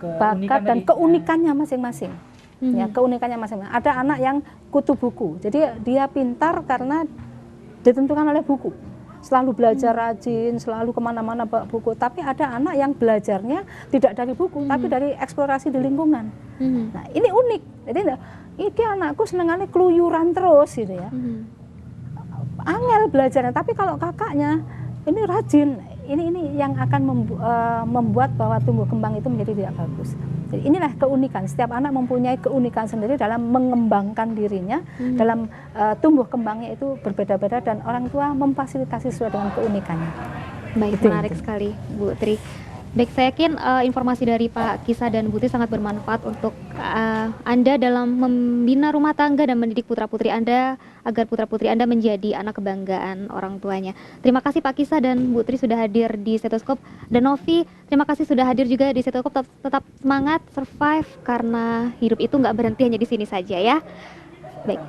bakat dan keunikannya masing-masing. Ya, keunikannya masing-masing. Ada anak yang kutu buku, jadi dia pintar karena ditentukan oleh buku. Selalu belajar rajin, selalu kemana-mana bawa buku. Tapi ada anak yang belajarnya tidak dari buku, tapi dari eksplorasi di lingkungan. Nah, ini unik. Jadi ini anakku senengannya keluyuran terus, gitu ya. Angel belajarnya. Tapi kalau kakaknya ini rajin, ini yang akan membuat bahwa tumbuh kembang itu menjadi tidak bagus. Jadi inilah keunikan. Setiap anak mempunyai keunikan sendiri dalam mengembangkan dirinya, dalam tumbuh kembangnya itu berbeda-beda, dan orang tua memfasilitasi sesuai dengan keunikannya. Baik, Itu menarik sekali Bu Tri. Baik, saya yakin informasi dari Pak Kisah dan Bu Tri sangat bermanfaat untuk Anda dalam membina rumah tangga dan mendidik putra-putri Anda agar putra-putri Anda menjadi anak kebanggaan orang tuanya. Terima kasih Pak Kisah dan Bu Tri sudah hadir di Stetoskop. Dan Novi, terima kasih sudah hadir juga di Stetoskop. Tetap semangat, survive, karena hidup itu nggak berhenti hanya di sini saja ya. Baik.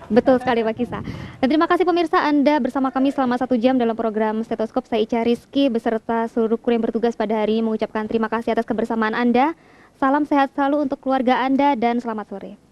Betul sekali Pak Kisah. Dan terima kasih pemirsa, Anda bersama kami selama 1 jam dalam program Stetoskop. Saya Ica Rizky beserta seluruh kru yang bertugas pada hari ini mengucapkan terima kasih atas kebersamaan Anda. Salam sehat selalu untuk keluarga Anda dan selamat sore.